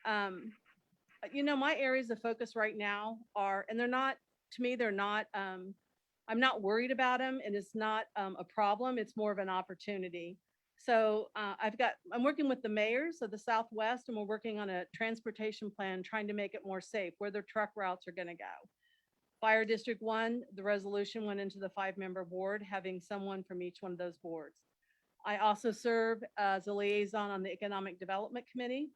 My areas of focus right now are, and they're not, to me, they're not, I'm not worried about them, and it's not a problem. It's more of an opportunity. So I'm working with the mayors of the Southwest, and we're working on a transportation plan, trying to make it more safe, where the truck routes are going to go. Fire District 1, the resolution went into the 5-member board, having someone from each one of those boards. I also serve as a liaison on the Economic Development Committee.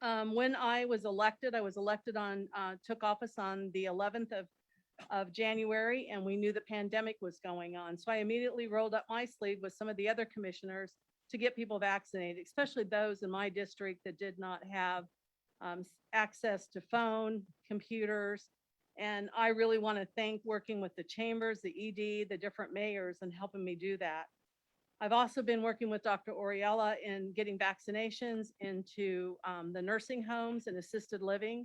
When I was elected on, took office on the 11th of January, and we knew the pandemic was going on. So I immediately rolled up my sleeve with some of the other commissioners to get people vaccinated, especially those in my district that did not have access to phone, computers. And I really want to thank working with the chambers, the ED, the different mayors, and helping me do that. I've also been working with Dr. Oriella in getting vaccinations into the nursing homes and assisted living.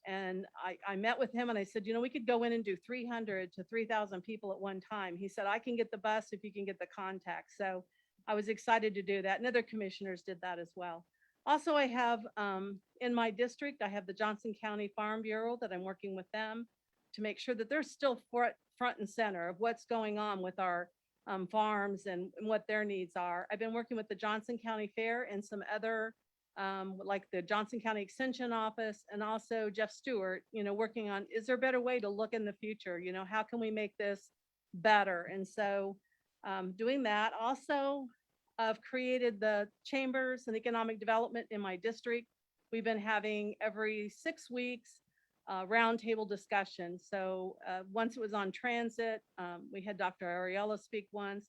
And I met with him and I said, we could go in and do 300 to 3,000 people at one time. He said, I can get the bus if you can get the contact. So I was excited to do that. And other commissioners did that as well. Also, I have in my district, I have the Johnson County Farm Bureau that I'm working with them to make sure that they're still front and center of what's going on with our farms and what their needs are. I've been working with the Johnson County Fair and some other, like the Johnson County Extension Office, and also Jeff Stewart, working on, is there a better way to look in the future? How can we make this better? And so doing that. Also, I've created the chambers and economic development in my district. We've been having every 6 weeks roundtable discussion. So once it was on transit, we had Dr. Ariella speak once.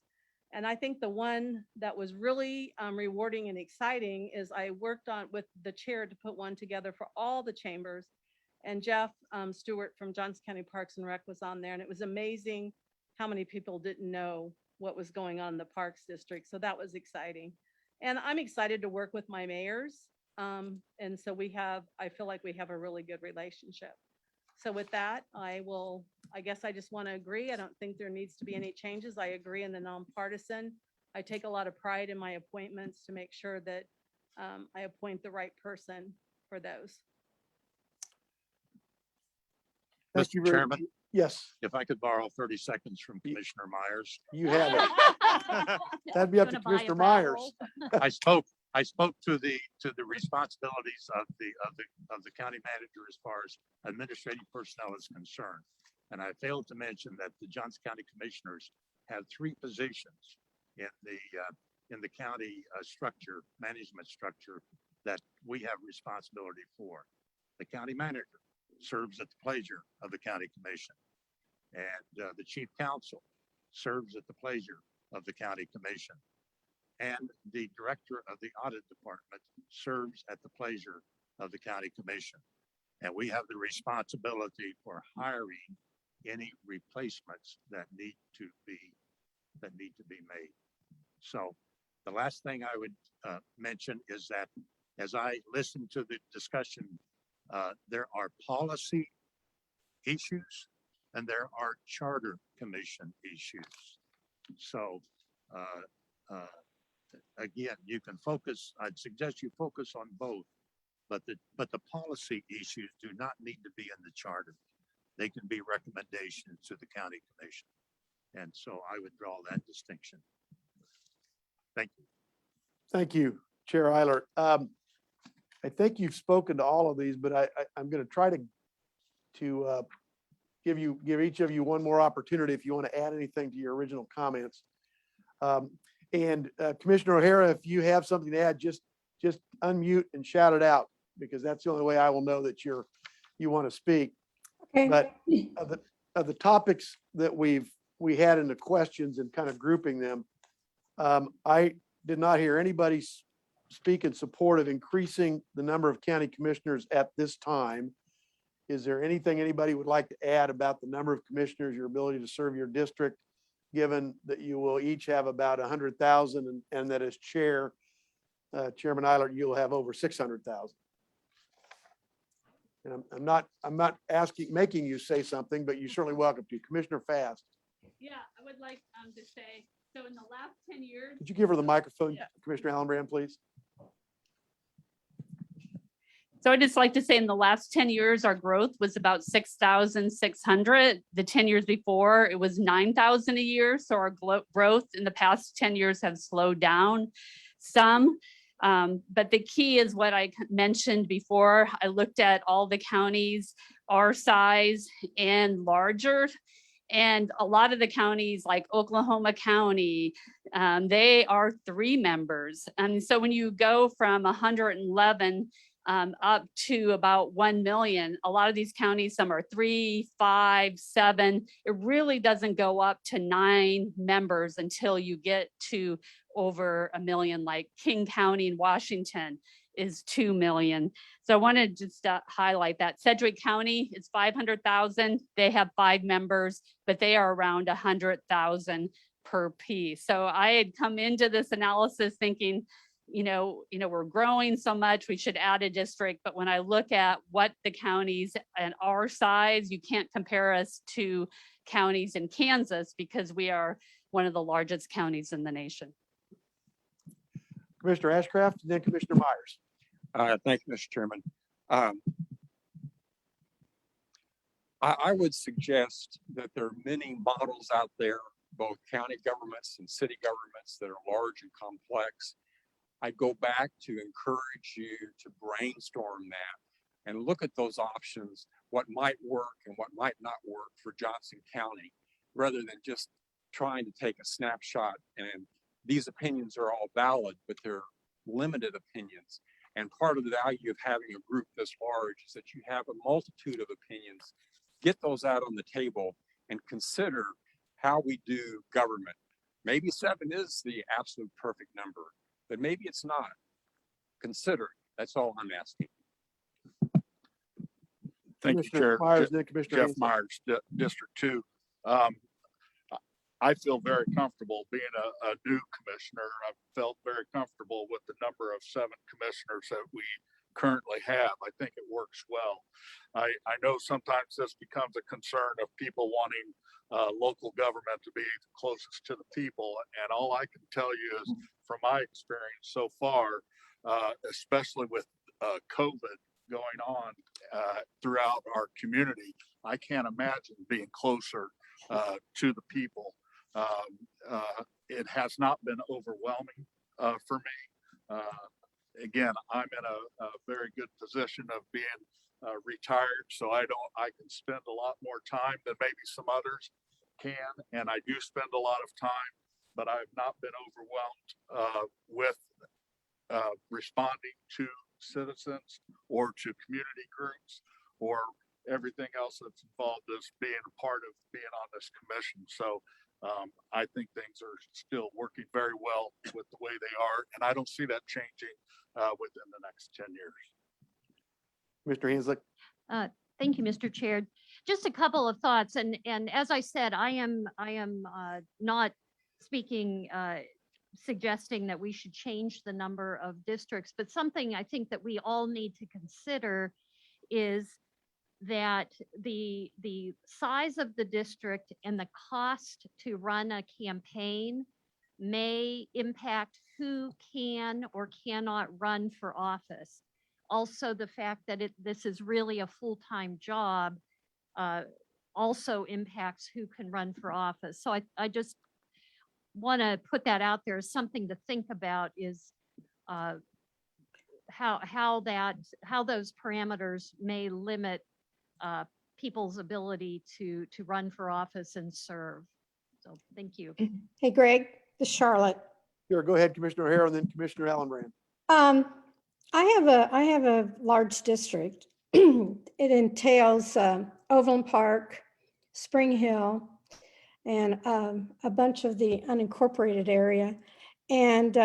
And I think the one that was really rewarding and exciting is I worked on with the chair to put one together for all the chambers. And Jeff Stewart from Johnson County Parks and Rec was on there. And it was amazing how many people didn't know what was going on in the Parks District. So that was exciting. And I'm excited to work with my mayors. And so I feel like we have a really good relationship. So with that, I guess I just want to agree. I don't think there needs to be any changes. I agree in the nonpartisan. I take a lot of pride in my appointments to make sure that I appoint the right person for those. Thank you Mr. very- Chairman, Yes, if I could borrow 30 seconds from Commissioner Myers. you have it. That'd be up to Gonna buy a Commissioner Myers. vowel. I spoke to the responsibilities of the county manager as far as administrative personnel is concerned. And I failed to mention that the Johnson County Commissioners have 3 positions in the county management structure that we have responsibility for. The county manager serves at the pleasure of the county commission, and the chief counsel serves at the pleasure of the county commission. And the director of the audit department serves at the pleasure of the county commission. And we have the responsibility for hiring any replacements that need to be made. So the last thing I would mention is that as I listened to the discussion There are policy issues and there are charter commission issues. So again, you can focus, I'd suggest you focus on both, but the policy issues do not need to be in the charter. They can be recommendations to the county commission. And so I would draw that distinction. Thank you. Thank you, Chair Eilert. I think you've spoken to all of these, but I'm going to try to give each of you one more opportunity if you want to add anything to your original comments. And Commissioner O'Hara, if you have something to add, just unmute and shout it out, because that's the only way I will know that you want to speak. Okay. But of the topics that we had in the questions and kind of grouping them, I did not hear anybody speak in support of increasing the number of county commissioners at this time. Is there anything anybody would like to add about the number of commissioners, your ability to serve your district, given that you will each have about 100,000 and that as chair, Chairman Eilert, you'll have over 600,000? And I'm not making you say something, but you're certainly welcome to. Commissioner Fast. Yeah, I would like to say, so in the last 10 years. Could you give her the microphone, Yeah. Commissioner Allenbrand, please? So I'd just like to say in the last 10 years, our growth was about 6,600. The 10 years before, it was 9,000 a year. So our growth in the past 10 years have slowed down some. But the key is what I mentioned before. I looked at all the counties, our size and larger. And a lot of the counties like Oklahoma County, they are 3 members. And so when you go from 111 up to about 1 million, a lot of these counties, some are 3, 5, 7. It really doesn't go up to 9 members until you get to over 1 million, like King County in Washington is 2 million. So I want to just highlight that. Sedgwick County is 500,000. They have 5 members, but they are around 100,000 per piece. So I had come into this analysis thinking, we're growing so much, we should add a district. But when I look at what the counties and our size, you can't compare us to counties in Kansas because we are one of the largest counties in the nation. Commissioner Ashcraft, and then Commissioner Myers. Thank you, Mr. Chairman. I would suggest that there are many models out there, both county governments and city governments, that are large and complex. I'd go back to encourage you to brainstorm that and look at those options, what might work and what might not work for Johnson County, rather than just trying to take a snapshot. And these opinions are all valid, but they're limited opinions. And part of the value of having a group this large is that you have a multitude of opinions. Get those out on the table and consider how we do government. Maybe 7 is the absolute perfect number, but maybe it's not. Consider it. That's all I'm asking. Thank you, Commissioner Chair. Myers, then Commissioner Jeff Hensley. Myers, District 2. I feel very comfortable being a new commissioner. I've felt very comfortable with the number of 7 commissioners that we currently have. I think it works well. I know sometimes this becomes a concern of people wanting local government to be closest to the people. And all I can tell you is from my experience so far, especially with COVID going on throughout our community, I can't imagine being closer to the people. It has not been overwhelming for me. Again, I'm in a very good position of being retired, so I can spend a lot more time than maybe some others can, and I do spend a lot of time, but I've not been overwhelmed with responding to citizens or to community groups or everything else that's involved as being a part of being on this commission. So I think things are still working very well with the way they are, and I don't see that changing within the next 10 years. Mr. Hensley. Thank you, Mr. Chair. Just a couple of thoughts, and as I said, I am not speaking, suggesting that we should change the number of districts, but something I think that we all need to consider is that the size of the district and the cost to run a campaign may impact who can or cannot run for office. Also, the fact that this is really a full-time job also impacts who can run for office. So I just want to put that out there as something to think about, is how those parameters may limit people's ability to run for office and serve. So thank you. Hey, Greg, this is Charlotte. Sure, go ahead, Commissioner O'Hara, and then Commissioner Allenbrand. I have a large district. It entails Overland Park, Spring Hill, and a bunch of the unincorporated area. And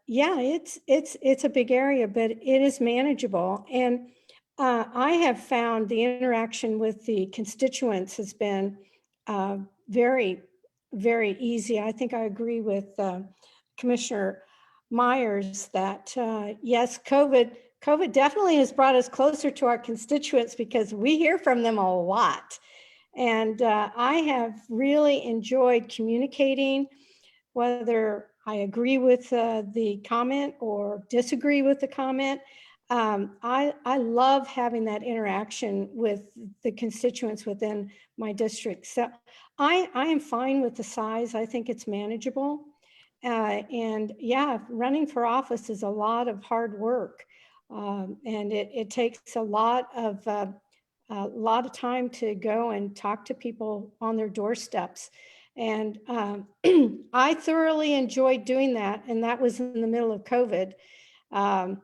yeah, it's a big area, but it is manageable. And I have found the interaction with the constituents has been very, very easy. I think I agree with Commissioner Myers that yes, COVID definitely has brought us closer to our constituents because we hear from them a lot. And I have really enjoyed communicating, whether I agree with the comment or disagree with the comment. I love having that interaction with the constituents within my district. So I am fine with the size. I think it's manageable. And yeah, running for office is a lot of hard work. And it takes a lot of time to go and talk to people on their doorsteps. And I thoroughly enjoyed doing that. And that was in the middle of COVID. And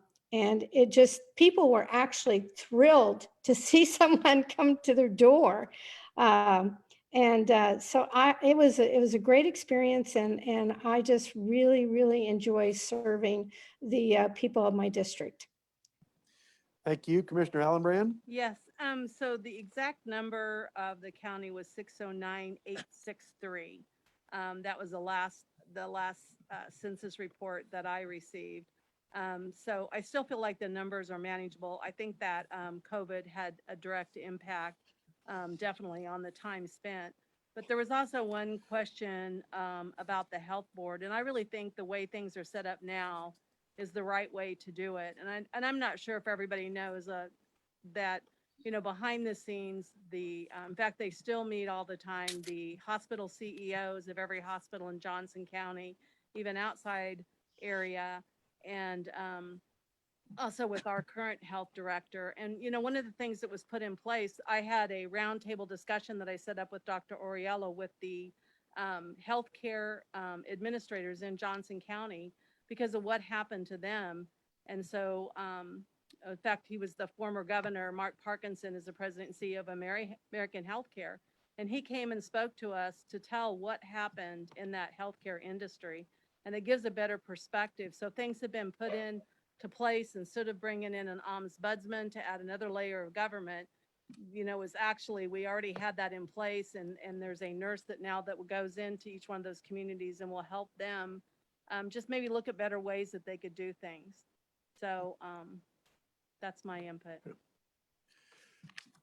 it just, people were actually thrilled to see someone come to their door. So it was a great experience. And I just really, really enjoy serving the people of my district. Thank you, Commissioner Allenbrand. Yes, so the exact number of the county was 609,863. That was the last census report that I received. So I still feel like the numbers are manageable. I think that COVID had a direct impact definitely on the time spent. But there was also one question about the health board. And I really think the way things are set up now is the right way to do it. And I'm not sure if everybody knows that, you know, behind the scenes, in fact, they still meet all the time, the hospital CEOs of every hospital in Johnson County, even outside area, and also with our current health director. And, you know, one of the things that was put in place, I had a roundtable discussion that I set up with Dr. Oriello with the healthcare administrators in Johnson County because of what happened to them. And so, in fact, he was the former governor. Mark Parkinson is the president and CEO of American Healthcare. And he came and spoke to us to tell what happened in that healthcare industry. And it gives a better perspective. So things have been put into place instead of bringing in an ombudsman to add another layer of government. You know, is actually, we already had that in place. And there's a nurse that goes into each one of those communities and will help them just maybe look at better ways that they could do things. So that's my input.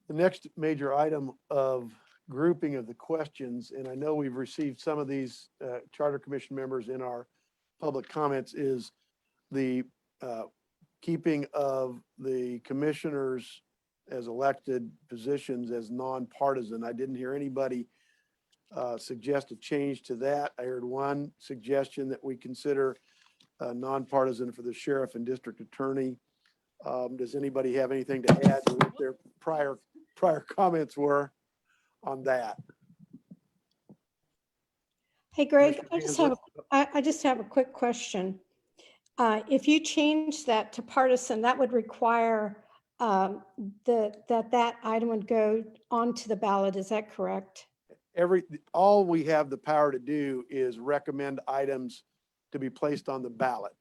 The next major item of grouping of the questions, and I know we've received some of these Charter Commission members in our public comments, is the keeping of the commissioners as elected positions as nonpartisan. I didn't hear anybody suggest a change to that. I heard one suggestion that we consider nonpartisan for the sheriff and district attorney. Does anybody have anything to add to what their prior comments were on that? Hey, Greg, Commissioner I just have a quick question. If you change that to partisan, that would require that item would go onto the ballot. Is that correct? All we have the power to do is recommend items to be placed on the ballot.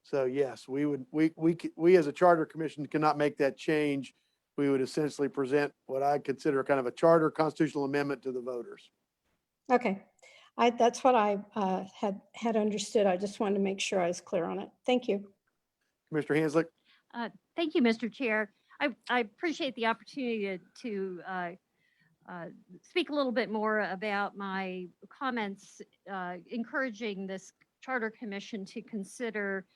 So yes, we as a charter commission cannot make that change. We would essentially present what I consider kind of a charter constitutional amendment to the voters. Okay, that's what I had understood. I just wanted to make sure I was clear on it. Thank you. Commissioner Hanslick. Thank you, Mr. Chair. I appreciate the opportunity to speak a little bit more about my comments, encouraging this Charter Commission to consider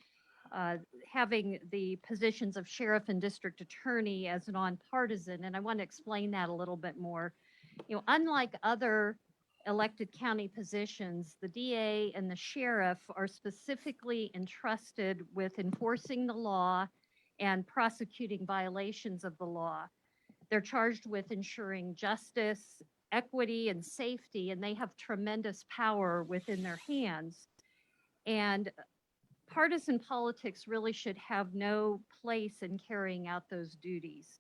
having the positions of sheriff and district attorney as nonpartisan. And I want to explain that a little bit more. You know, unlike other elected county positions, the DA and the sheriff are specifically entrusted with enforcing the law and prosecuting violations of the law. They're charged with ensuring justice, equity, and safety, and they have tremendous power within their hands. And partisan politics really should have no place in carrying out those duties.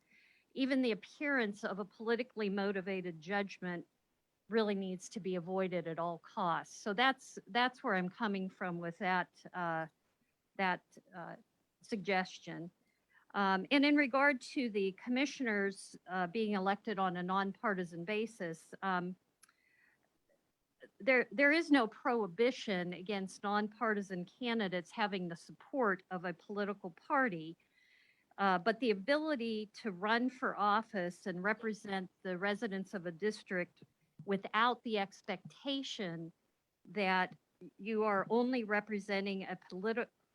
Even the appearance of a politically motivated judgment really needs to be avoided at all costs. So that's where I'm coming from with that suggestion. And in regard to the commissioners being elected on a nonpartisan basis, there is no prohibition against nonpartisan candidates having the support of a political party, but the ability to run for office and represent the residents of a district without the expectation that you are only representing a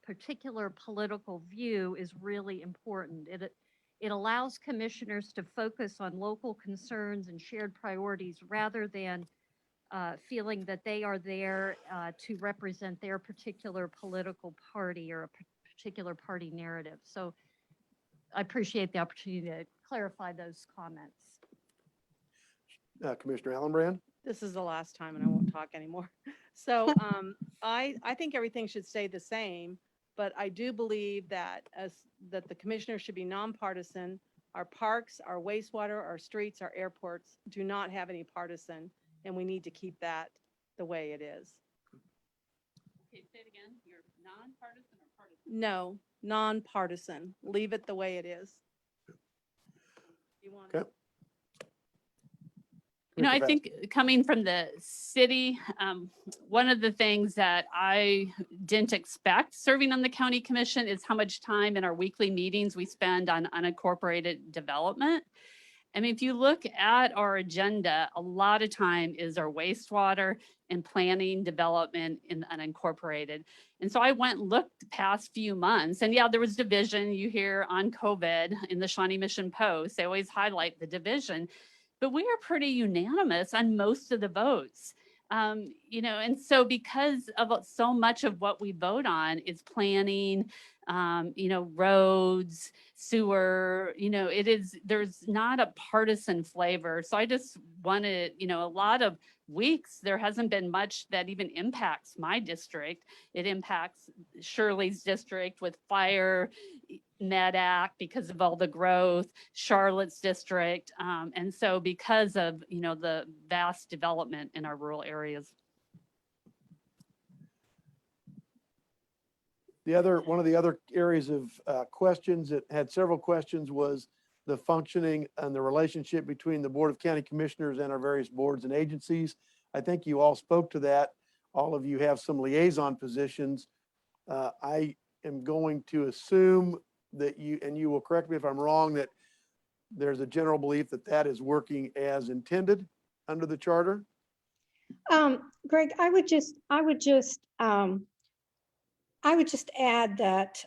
particular political view is really important. It allows commissioners to focus on local concerns and shared priorities rather than feeling that they are there to represent their particular political party or a particular party narrative. So I appreciate the opportunity to clarify those comments. Commissioner Allenbrand? This is the last time and I won't talk anymore. So I think everything should stay the same, but I do believe that the commissioner should be nonpartisan. Our parks, our wastewater, our streets, our airports do not have any partisan, and we need to keep that the way it is. Okay, say it again. You're nonpartisan or partisan? No, nonpartisan. Leave it the way it is. You want Okay. You know, I Commissioner think coming from the city, one of the things that I didn't expect serving on the county commission is how much time in our weekly meetings we spend on unincorporated development. I mean, if you look at our agenda, a lot of time is our wastewater and planning development in unincorporated. And so I went and looked the past few months, and yeah, there was division. You hear on COVID in the Shawnee Mission Post, they always highlight the division. But we are pretty unanimous on most of the votes. You know, and so because of so much of what we vote on is planning, you know, roads, sewer, you know, there's not a partisan flavor. So I just wanted, you know, a lot of weeks, there hasn't been much that even impacts my district. It impacts Shirley's district with fire, MedAct because of all the growth, Charlotte's district. And so because of, you know, the vast development in our rural areas. One of the other areas of questions that had several questions was the functioning and the relationship between the Board of County Commissioners and our various boards and agencies. I think you all spoke to that. All of you have some liaison positions. I am going to assume that you will correct me if I'm wrong, that there's a general belief that that is working as intended under the charter. Greg, I would just add that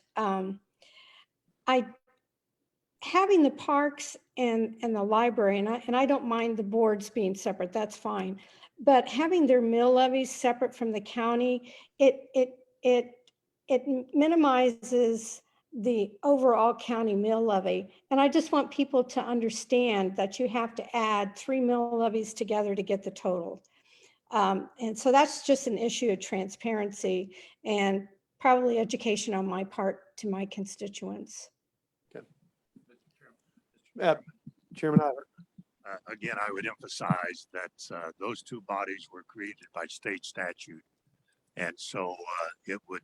having the parks and the library, and I don't mind the boards being separate, that's fine. But having their mill levies separate from the county, it minimizes the overall county mill levy. And I just want people to understand that you have to add 3 mill levies together to get the total. And so that's just an issue of transparency and probably education on my part to my constituents. Okay. Chairman Eilert. Again, I would emphasize that those two bodies were created by state statute. And so it would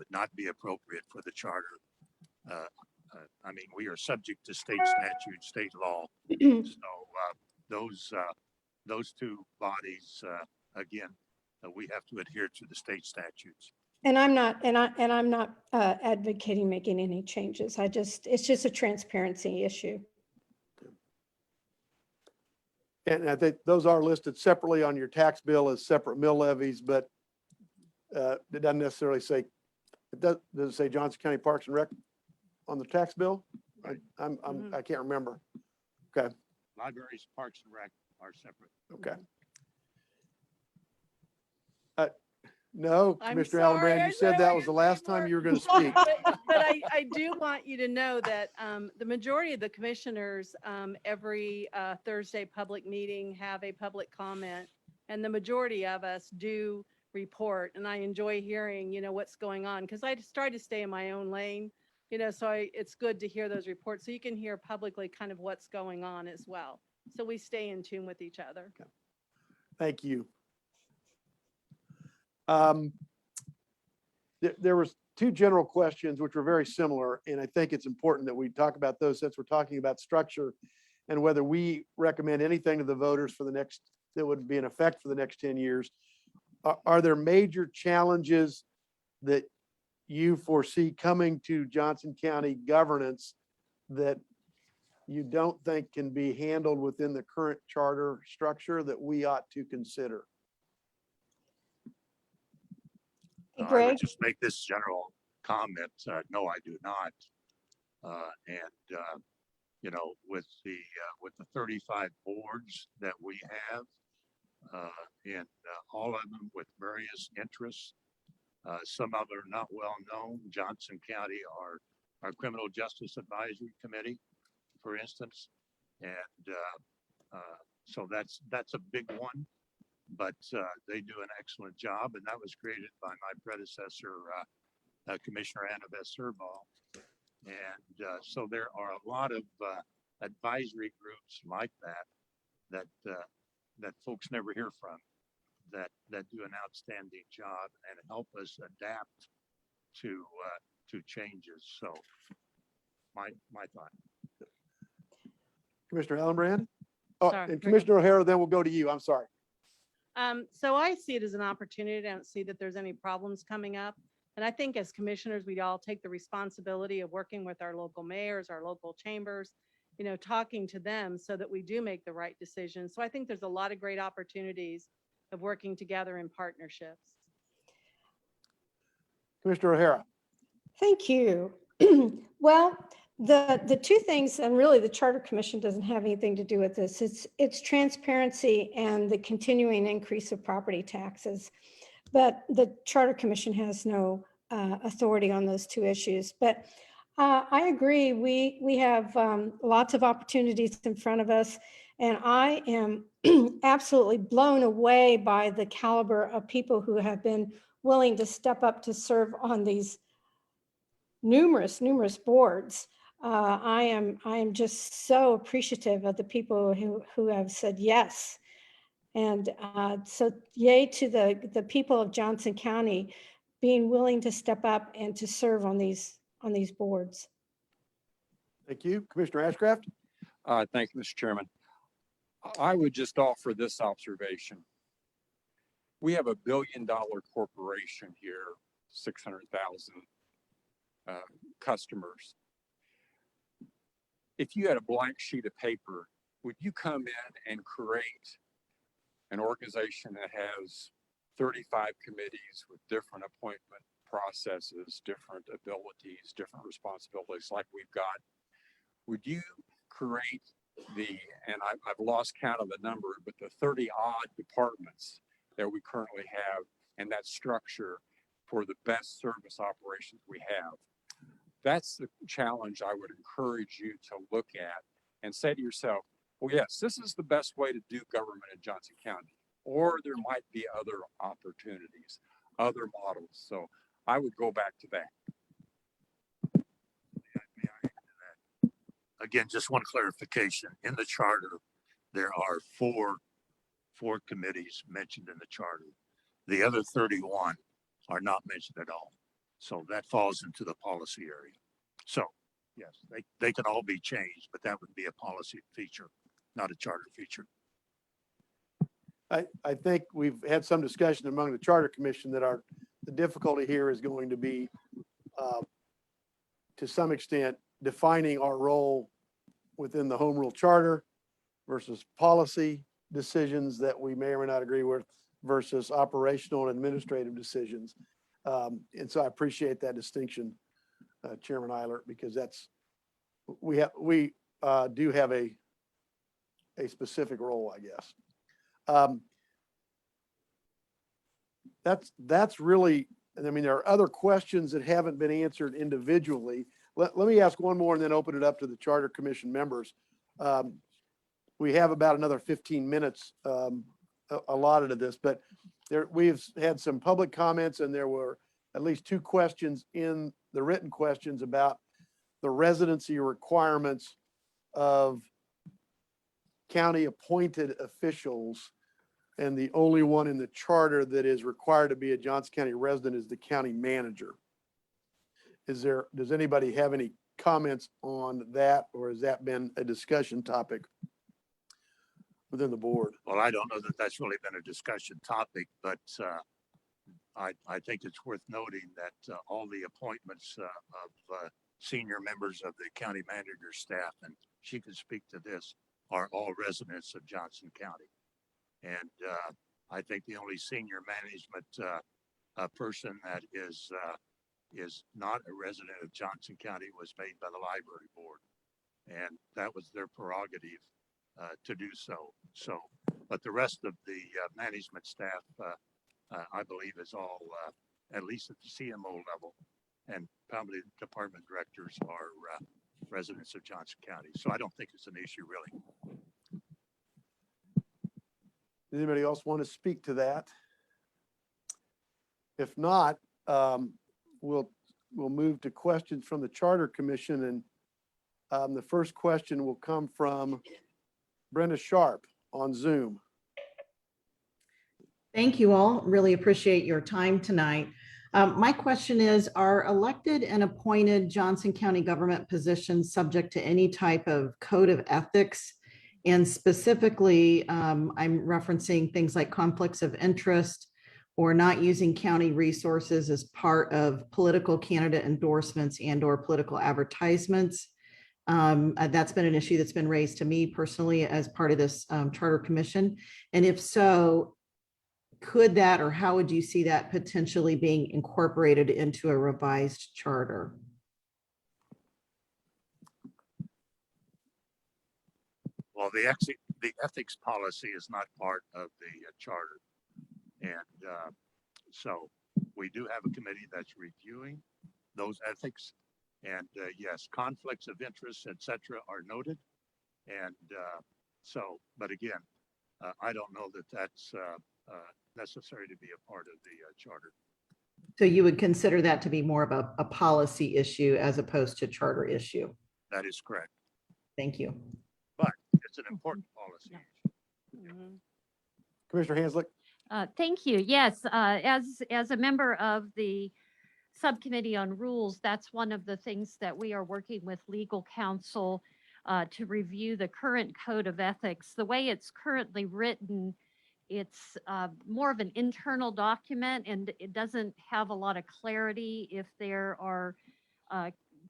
not be appropriate for the charter. I mean, we are subject to state statute, state law. So those two bodies, again, we have to adhere to the state statutes. And I'm not advocating making any changes. It's just a transparency issue. And I think those are listed separately on your tax bill as separate mill levies, but it doesn't necessarily say, does it say Johnson County Parks and Rec on the tax bill? I can't remember. Okay, Libraries, Parks and Rec are separate. okay. No, I'm Commissioner sorry, Allenbrand, I you said said I that was was the gonna last say time more. you were going to speak. But I do want you to know that the majority of the commissioners, every Thursday public meeting have a public comment. And the majority of us do report, and I enjoy hearing, what's going on, because I just try to stay in my own lane, so it's good to hear those reports, so you can hear publicly kind of what's going on as well. So we stay in tune with each other. Thank you. There was two general questions which were very similar, and I think it's important that we talk about those since we're talking about structure and whether we recommend anything to the voters for the next, that would be in effect for the next 10 years. Are there major challenges that you foresee coming to Johnson County governance that you don't think can be handled within the current charter structure that we ought to consider? Hey, I would Greg? just make this general comment. No, I do not. With the 35 boards that we have, and all of them with various interests, some of them are not well known. Johnson County, our Criminal Justice Advisory Committee, for instance, and so that's a big one. But they do an excellent job, and that was created by my predecessor, Commissioner Annabeth Serball. And so there are a lot of advisory groups like that folks never hear from, that do an outstanding job and help us adapt to changes. So my thought. Commissioner Allenbrand? Oh, Sorry. and Commissioner O'Hara, then we'll go to you. I'm sorry. So I see it as an opportunity. I don't see that there's any problems coming up. And I think as commissioners, we all take the responsibility of working with our local mayors, our local chambers, talking to them so that we do make the right decisions. So I think there's a lot of great opportunities of working together in partnerships. Commissioner O'Hara? Thank you. Well, the two things, and really the Charter Commission doesn't have anything to do with this. It's transparency and the continuing increase of property taxes. But the Charter Commission has no authority on those two issues. But I agree. We have lots of opportunities in front of us. And I am absolutely blown away by the caliber of people who have been willing to step up to serve on these numerous boards. I am just so appreciative of the people who have said yes. And so yay to the people of Johnson County being willing to step up and to serve on these boards. Thank you. Commissioner Ashcraft? Thank you, Mr. Chairman. I would just offer this observation. We have $1 billion corporation here, 600,000 customers. If you had a blank sheet of paper, would you come in and create an organization that has 35 committees with different appointment processes, different abilities, different responsibilities like we've got? Would you create and I've lost count of the number, but the 30 odd departments that we currently have and that structure for the best service operations we have? That's the challenge I would encourage you to look at and say to yourself, well, yes, this is the best way to do government in Johnson County, or there might be other opportunities, other models. So I would go back to that. May I add to that? Again, just one clarification. In the charter, there are four committees mentioned in the charter. The other 31 are not mentioned at all. So that falls into the policy area. So yes, they can all be changed, but that would be a policy feature, not a charter feature. I think we've had some discussion among the Charter Commission that our the difficulty here is going to be, to some extent, defining our role within the home rule charter versus policy decisions that we may or may not agree with versus operational and administrative decisions. And so I appreciate that distinction, Chairman Eilert, because that's, we do have a specific role, I guess. That's really, I mean, there are other questions that haven't been answered individually. Let me ask one more and then open it up to the Charter Commission members. We have about another 15 minutes allotted to this, but we've had some public comments and there were at least 2 questions in the written questions about the residency requirements of county appointed officials. And the only one in the charter that is required to be a Johnson County resident is the county manager. Does anybody have any comments on that, or has that been a discussion topic within the board? Well, I don't know that that's really been a discussion topic, but I think it's worth noting that all the appointments of senior members of the county manager staff, and she can speak to this, are all residents of Johnson County. And I think the only senior management person that is not a resident of Johnson County was made by the library board. And that was their prerogative to do so. But the rest of the management staff, I believe, is all, at least at the CMO level, and probably department directors are residents of Johnson County. So I don't think it's an issue, really. Does anybody else want to speak to that? If not, we'll move to questions from the Charter Commission, and the first question will come from Brenda Sharp on Zoom. Thank you all. Really appreciate your time tonight. My question is, are elected and appointed Johnson County government positions subject to any type of code of ethics? And specifically, I'm referencing things like conflicts of interest or not using county resources as part of political candidate endorsements and/or political advertisements. That's been an issue that's been raised to me personally as part of this Charter Commission. And if so, could that, or how would you see that potentially being incorporated into a revised charter? Well, the ethics policy is not part of the charter. And so we do have a committee that's reviewing those ethics. And yes, conflicts of interest, et cetera, are noted. And so, but again, I don't know that that's necessary to be a part of the charter. So you would consider that to be more of a policy issue as opposed to charter issue? That is correct. Thank you. But it's an important policy. Commissioner Hanslick. Thank you. Yes, as a member of the Subcommittee on Rules, that's one of the things that we are working with legal counsel to review the current code of ethics. The way it's currently written, it's more of an internal document, and it doesn't have a lot of clarity if there are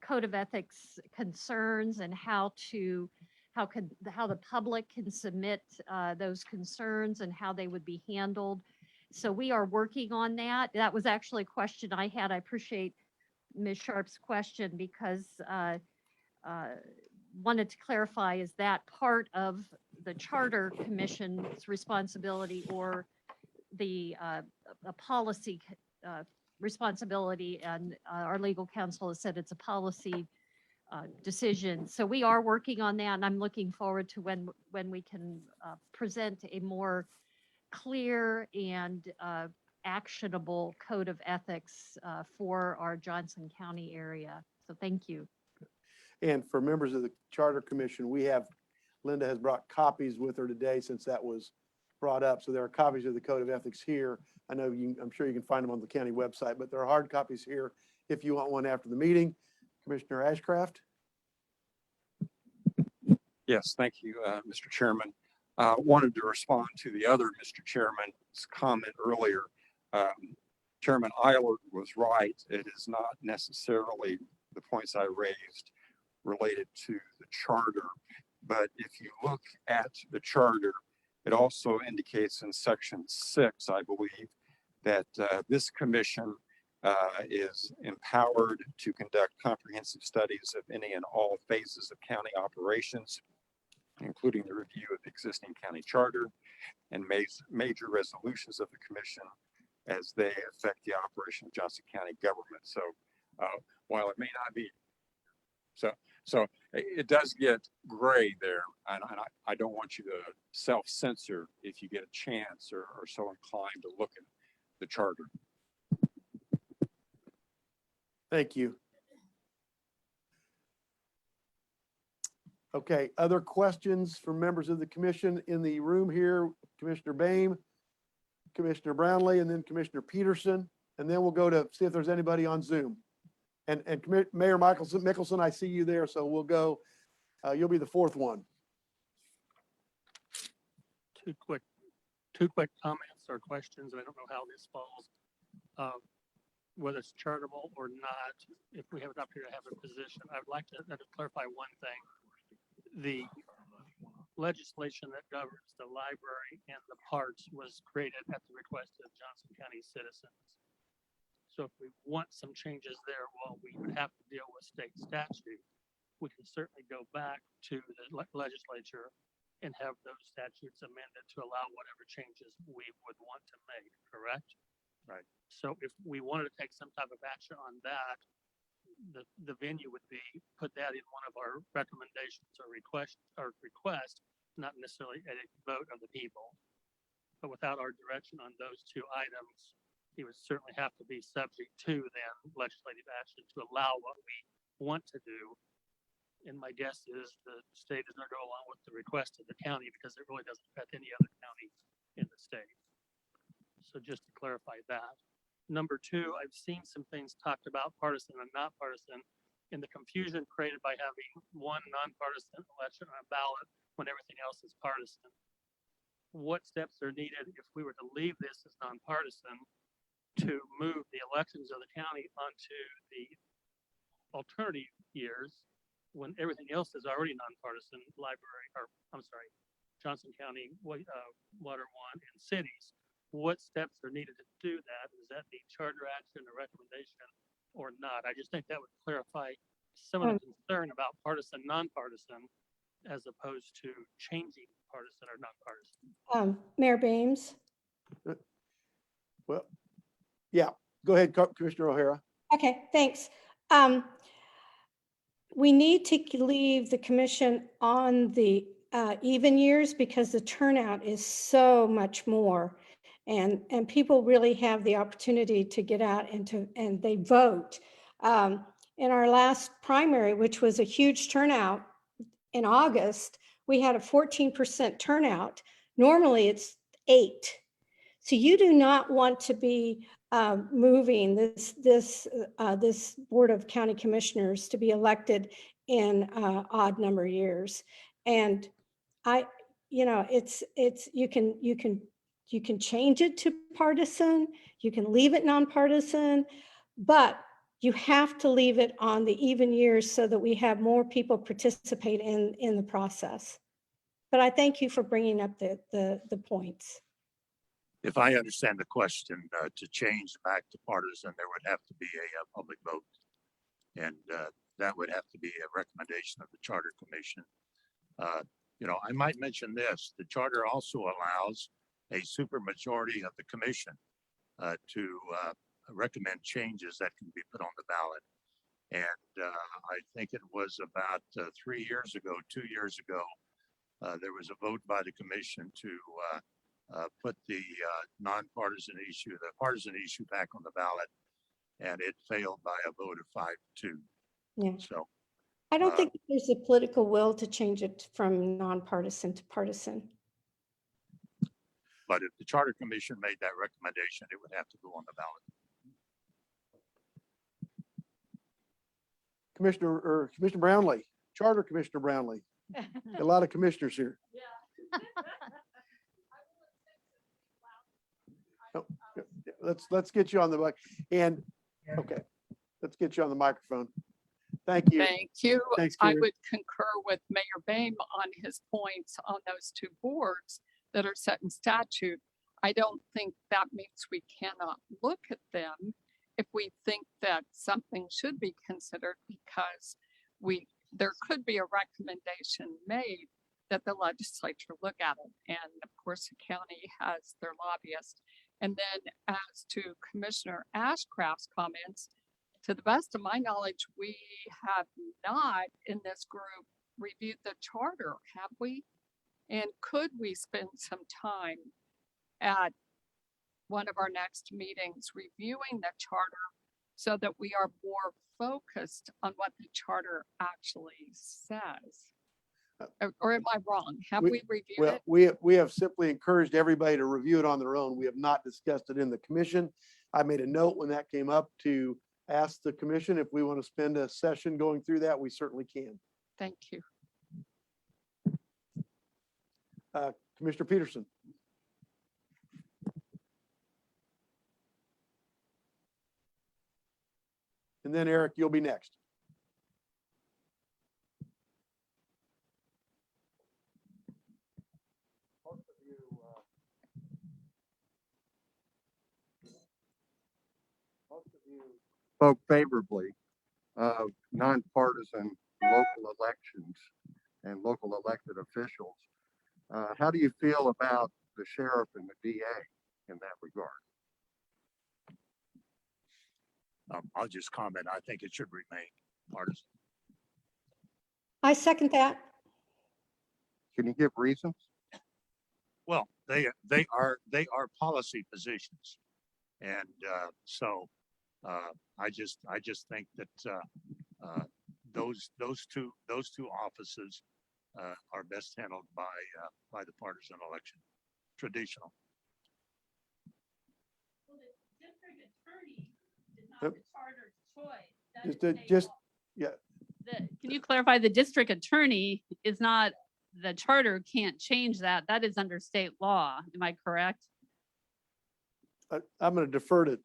code of ethics concerns and how the public can submit those concerns and how they would be handled. So we are working on that. That was actually a question I had. I appreciate Ms. Sharp's question because wanted to clarify, is that part of the Charter Commission's responsibility or the a policy responsibility? And our legal counsel has said it's a policy decision. So we are working on that, and I'm looking forward to when we can present a more clear and actionable code of ethics for our Johnson County area. So thank you. And for members of the Charter Commission, Linda has brought copies with her today since that was brought up. So there are copies of the code of ethics here. I know I'm sure you can find them on the county website, but there are hard copies here if you want one after the meeting. Commissioner Ashcraft. Yes, thank you, Mr. Chairman. Wanted to respond to the other Mr. Chairman's comment earlier. Chairman Eiler was right. It is not necessarily the points I raised related to the charter. But if you look at the charter, it also indicates in section 6, I believe, that this commission is empowered to conduct comprehensive studies of any and all phases of county operations, including the review of the existing county charter and major resolutions of the commission as they affect the operation of Johnson County government. So while it may not be, so it does get gray there, and I don't want you to self-censor if you get a chance or are so inclined to look at the charter. Thank you. Okay, other questions from members of the commission in the room here? Commissioner Boehm, Commissioner Brownlee, and then Commissioner Peterson, and then we'll go to see if there's anybody on Zoom. And Mayor Mickelson, I see you there, so we'll go. You'll be the fourth one. Two quick comments or questions. I don't know how this falls. Whether it's charitable or not, if we have an opportunity to have a position, I'd like to clarify one thing. The legislation that governs the library and the parks was created at the request of Johnson County citizens. So if we want some changes there, well, we would have to deal with state statute. We can certainly go back to the legislature and have those statutes amended to allow whatever changes we would want to make, correct? Right. So if we wanted to take some type of action on that, the venue would be put that in one of our recommendations or request, not necessarily a vote of the people. But without our direction on those two items, it would certainly have to be subject to then legislative action to allow what we want to do. And my guess is the state is going to go along with the request of the county because it really doesn't affect any other county in the state. So just to clarify that. Number two, I've seen some things talked about partisan and not partisan, and the confusion created by having one nonpartisan election on a ballot when everything else is partisan. What steps are needed if we were to leave this as nonpartisan to move the elections of the county onto the alternative years when everything else is already nonpartisan, library, or I'm sorry, Johnson County, Water One, and cities? What steps are needed to do that? Does that need charter action or recommendation or not? I just think that would clarify some of the concern about partisan, nonpartisan, as opposed to changing partisan or nonpartisan. Mayor Baines. Well, yeah, go ahead, Commissioner O'Hara. Okay, thanks. We need to leave the commission on the even years because the turnout is so much more. And people really have the opportunity to get out and they vote. In our last primary, which was a huge turnout in August, we had a 14% turnout. Normally it's 8%. So you do not want to be moving this Board of County Commissioners to be elected in odd number years. And you can change it to partisan, you can leave it nonpartisan, but you have to leave it on the even years so that we have more people participate in the process. But I thank you for bringing up the points. If I understand the question, to change back to partisan, there would have to be a public vote. And that would have to be a recommendation of the Charter Commission. I might mention this, the charter also allows a supermajority of the commission to recommend changes that can be put on the ballot. And I think it was about 3 years ago, 2 years ago, there was a vote by the commission to put the nonpartisan issue, the partisan issue back on the ballot, and it failed by a vote of 5-2. Yeah. So I don't think there's a political will to change it from nonpartisan to partisan. but if the Charter Commission made that recommendation, it would have to go on the ballot. Commissioner Brownlee, Charter Commissioner Brownlee. A lot of commissioners here. let's get you on the mic. And, okay, let's get you on the microphone. Thank you. Thank you. Thanks, I Karen. would concur with Mayor Boehm on his points on those two boards that are set in statute. I don't think that means we cannot look at them if we think that something should be considered, because there could be a recommendation made that the legislature look at it. And of course, the county has their lobbyist. And then as to Commissioner Ashcraft's comments, to the best of my knowledge, we have not in this group reviewed the charter, have we? And could we spend some time at one of our next meetings reviewing the charter so that we are more focused on what the charter actually says? Or am I wrong? Have we reviewed Well, it? we have simply encouraged everybody to review it on their own. We have not discussed it in the commission. I made a note when that came up to ask the commission if we want to spend a session going through that. We certainly can. Thank you. Commissioner Peterson. And then Eric, you'll be next. Spoke favorably of nonpartisan local elections and local elected officials. How do you feel about the sheriff and the DA in that regard? I'll just comment. I think it should remain partisan. I second that. Can you give reasons? Well, they are policy positions, and so I just think that those two offices are best handled by the partisan election, traditional. Well, the district attorney is not the charter's choice. Can you clarify, the district attorney is not, the charter can't change that. That is under state law. Am I correct? I'm going to defer to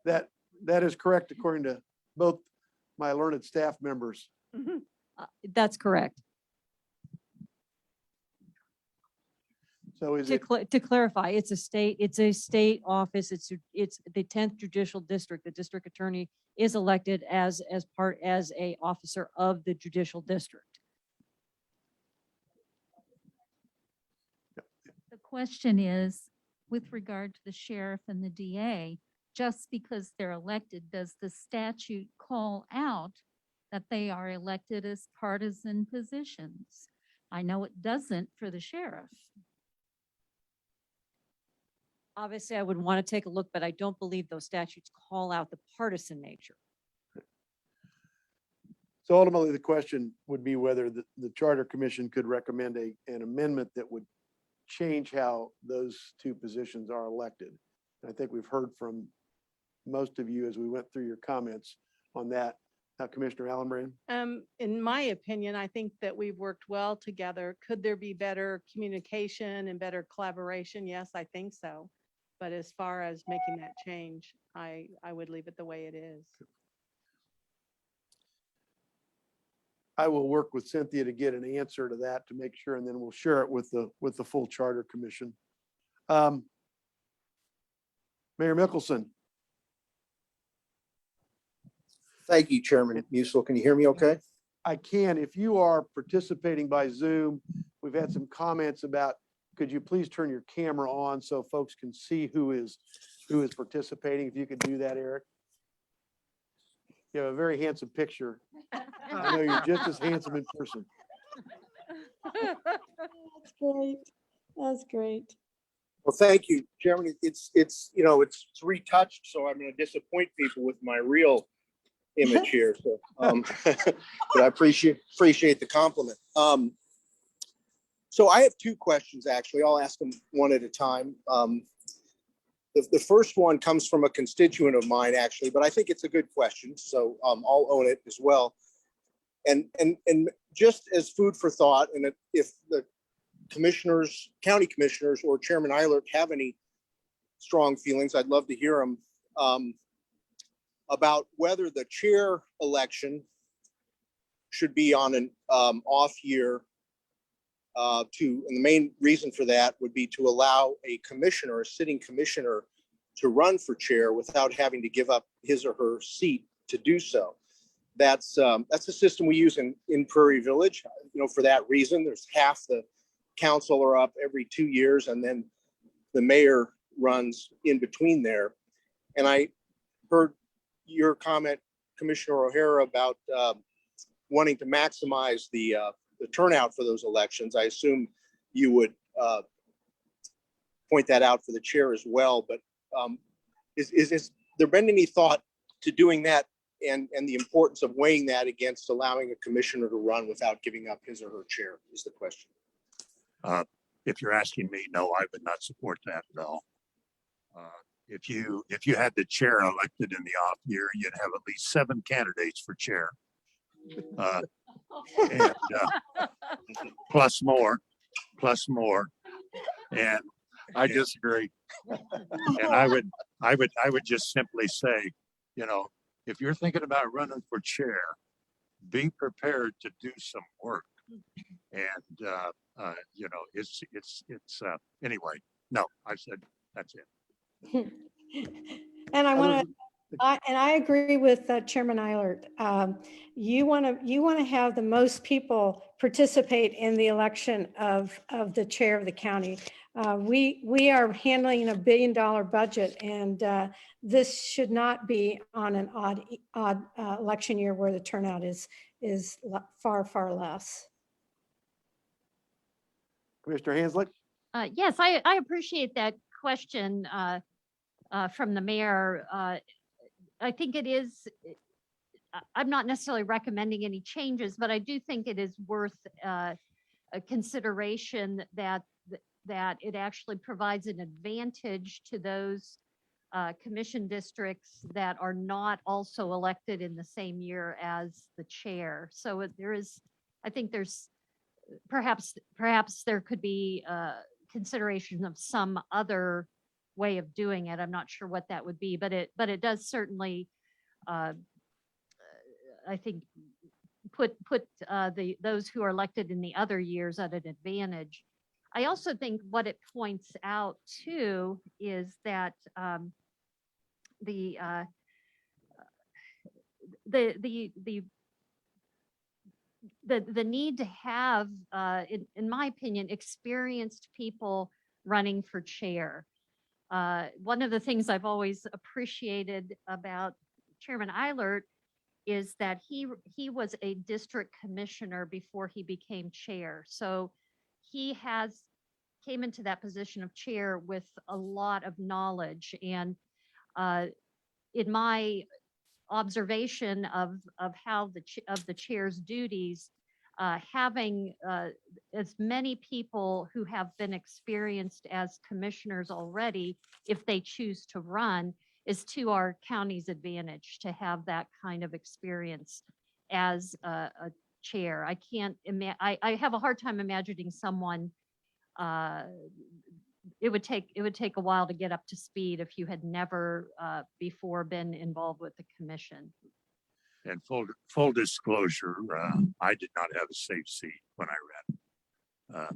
that. That is correct according to both my learned staff members. That's correct. So is it, To clarify, it's a state office. It's the 10th Judicial District. The district attorney is elected as a officer of the judicial district. The question is, with regard to the sheriff and the DA, just because they're elected, does the statute call out that they are elected as partisan positions? I know it doesn't for the sheriff. Obviously, I would want to take a look, but I don't believe those statutes call out the partisan nature. so ultimately the question would be whether the Charter Commission could recommend an amendment that would change how those two positions are elected. And I think we've heard from most of you as we went through your comments on that. Commissioner Allenbrand? In my opinion, I think that we've worked well together. Could there be better communication and better collaboration? Yes, I think so. But as far as making that change, I would leave it the way it is. I will work with Cynthia to get an answer to that to make sure, and then we'll share it with the full Charter Commission. Mayor Mickelson. Thank you, Chairman Musil. Can you hear me okay? I can. If you are participating by Zoom, we've had some comments about, could you please turn your camera on so folks can see who is participating? If you could do that, Eric. You have a very handsome picture. I know you're just as handsome in person. That's great. That's great. Well, thank you, Chairman. It's retouched, so I'm going to disappoint people with my real image here. So, but I appreciate the compliment. So I have two questions, actually. I'll ask them one at a time. The first one comes from a constituent of mine, actually, but I think it's a good question. So I'll own it as well. And just as food for thought, and if the commissioners, county commissioners, or Chairman Eilert have any strong feelings. I'd love to hear them about whether the chair election should be on an off year. And the main reason for that would be to allow a commissioner, a sitting commissioner, to run for chair without having to give up his or her seat to do so. That's a system we use in Prairie Village. For that reason, there's half the council are up every 2 years, and then the mayor runs in between there. And I heard your comment, Commissioner O'Hara, about wanting to maximize the turnout for those elections. I assume you would point that out for the chair as well. But is there been any thought to doing that and the importance of weighing that against allowing a commissioner to run without giving up his or her chair is the question. If you're asking me, no, I would not support that at all. If you had the chair elected in the off year, you'd have at least 7 candidates for chair. And plus more. And I disagree. And I would just simply say, if you're thinking about running for chair, be prepared to do some work. And anyway, no, I said that's it. And I agree with Chairman Eilert. You want to have the most people participate in the election of the chair of the county. We are handling a $1 billion budget, and this should not be on an odd election year where the turnout is far less. Commissioner Hanslick? Yes, I appreciate that question from the mayor. I think it is, I'm not necessarily recommending any changes, but I do think it is worth a consideration that it actually provides an advantage to those commission districts that are not also elected in the same year as the chair. So I think there's perhaps there could be consideration of some other way of doing it. I'm not sure what that would be, but it does certainly, I think, put those who are elected in the other years at an advantage. I also think what it points out too is that the need to have, in my opinion, experienced people running for chair. One of the things I've always appreciated about Chairman Eilert is that he was a district commissioner before he became chair. So he came into that position of chair with a lot of knowledge. And in my observation of how the chair's duties, having as many people who have been experienced as commissioners already, if they choose to run, is to our county's advantage to have that kind of experience as a chair. I have a hard time imagining someone. It would take a while to get up to speed if you had never before been involved with the commission. And full disclosure, I did not have a safe seat when I ran.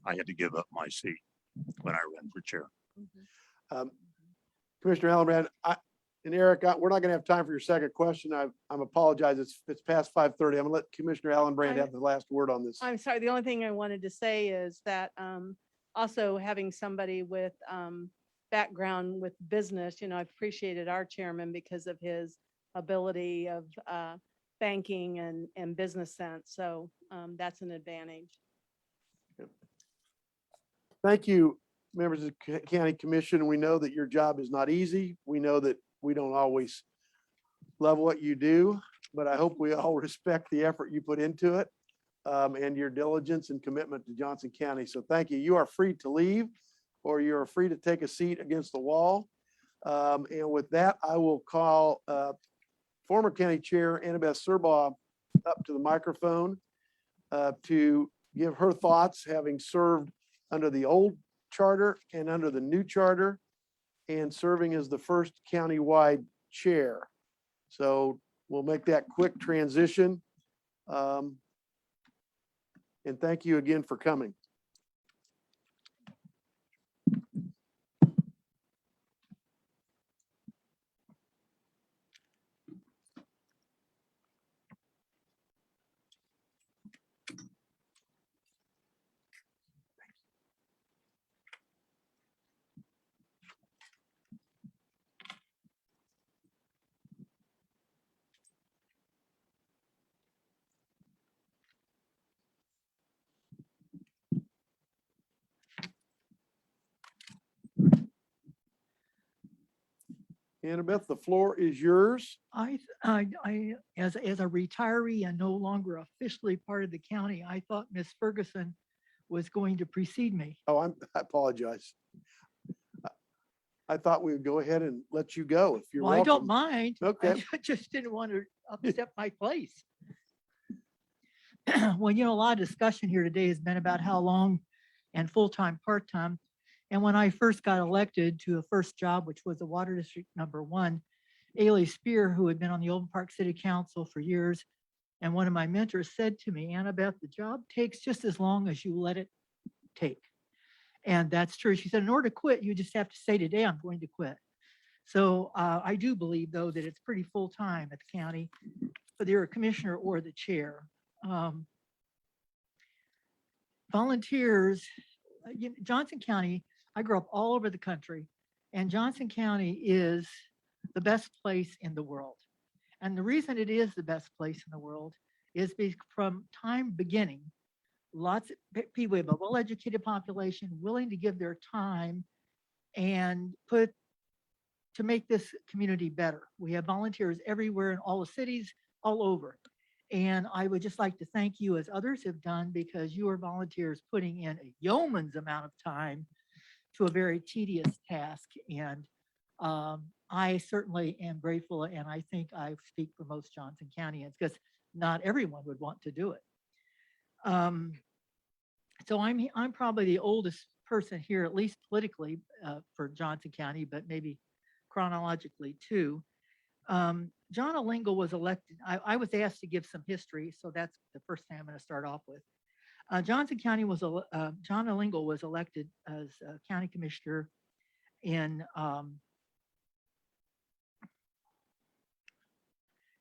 I had to give up my seat when I ran for chair. Commissioner Hallenbrand, and Eric, we're not going to have time for your second question. I'm apologize. It's past 5:30. I'm going to let Commissioner Hallenbrand have the last word on this. I'm sorry. The only thing I wanted to say is that also having somebody with background with business, I've appreciated our chairman because of his ability of banking and business sense. So that's an advantage. Thank you, members of the County Commission. We know that your job is not easy. We know that we don't always love what you do, but I hope we all respect the effort you put into it and your diligence and commitment to Johnson County. So thank you. You are free to leave, or you are free to take a seat against the wall. And with that, I will call former County Chair Annabeth Serbaugh up to the microphone to give her thoughts, having served under the old charter and under the new charter, and serving as the first countywide chair. So we'll make that quick transition. And thank you again for coming. Annabeth, the floor is yours. As a retiree and no longer officially part of the county, I thought Miss Ferguson was going to precede me. Oh, I apologize. I thought we would go ahead and let you go if you're Well, I don't welcome. mind. Okay. I just didn't want to upset my place. Well, a lot of discussion here today has been about how long and full-time, part-time. And when I first got elected to a first job, which was the Water District #1, Ailey Spear, who had been on the Old Park City Council for years, and one of my mentors said to me, Annabeth, the job takes just as long as you let it take. And that's true. She said, in order to quit, you just have to say today, I'm going to quit. So I do believe, though, that it's pretty full-time at the county, whether you're a commissioner or the chair. Volunteers, Johnson County, I grew up all over the country, and Johnson County is the best place in the world. And the reason it is the best place in the world is because from time beginning, lots of people, we have a well-educated population willing to give their time and to make this community better. We have volunteers everywhere in all the cities, all over. And I would just like to thank you, as others have done, because you are volunteers putting in a yeoman's amount of time to a very tedious task. And I certainly am grateful, and I think I speak for most Johnson Countyans, because not everyone would want to do it. So I'm probably the oldest person here, at least politically, for Johnson County, but maybe chronologically too. John Olingo was elected. I was asked to give some history, so that's the first thing I'm going to start off with. John Olingo was elected as county commissioner in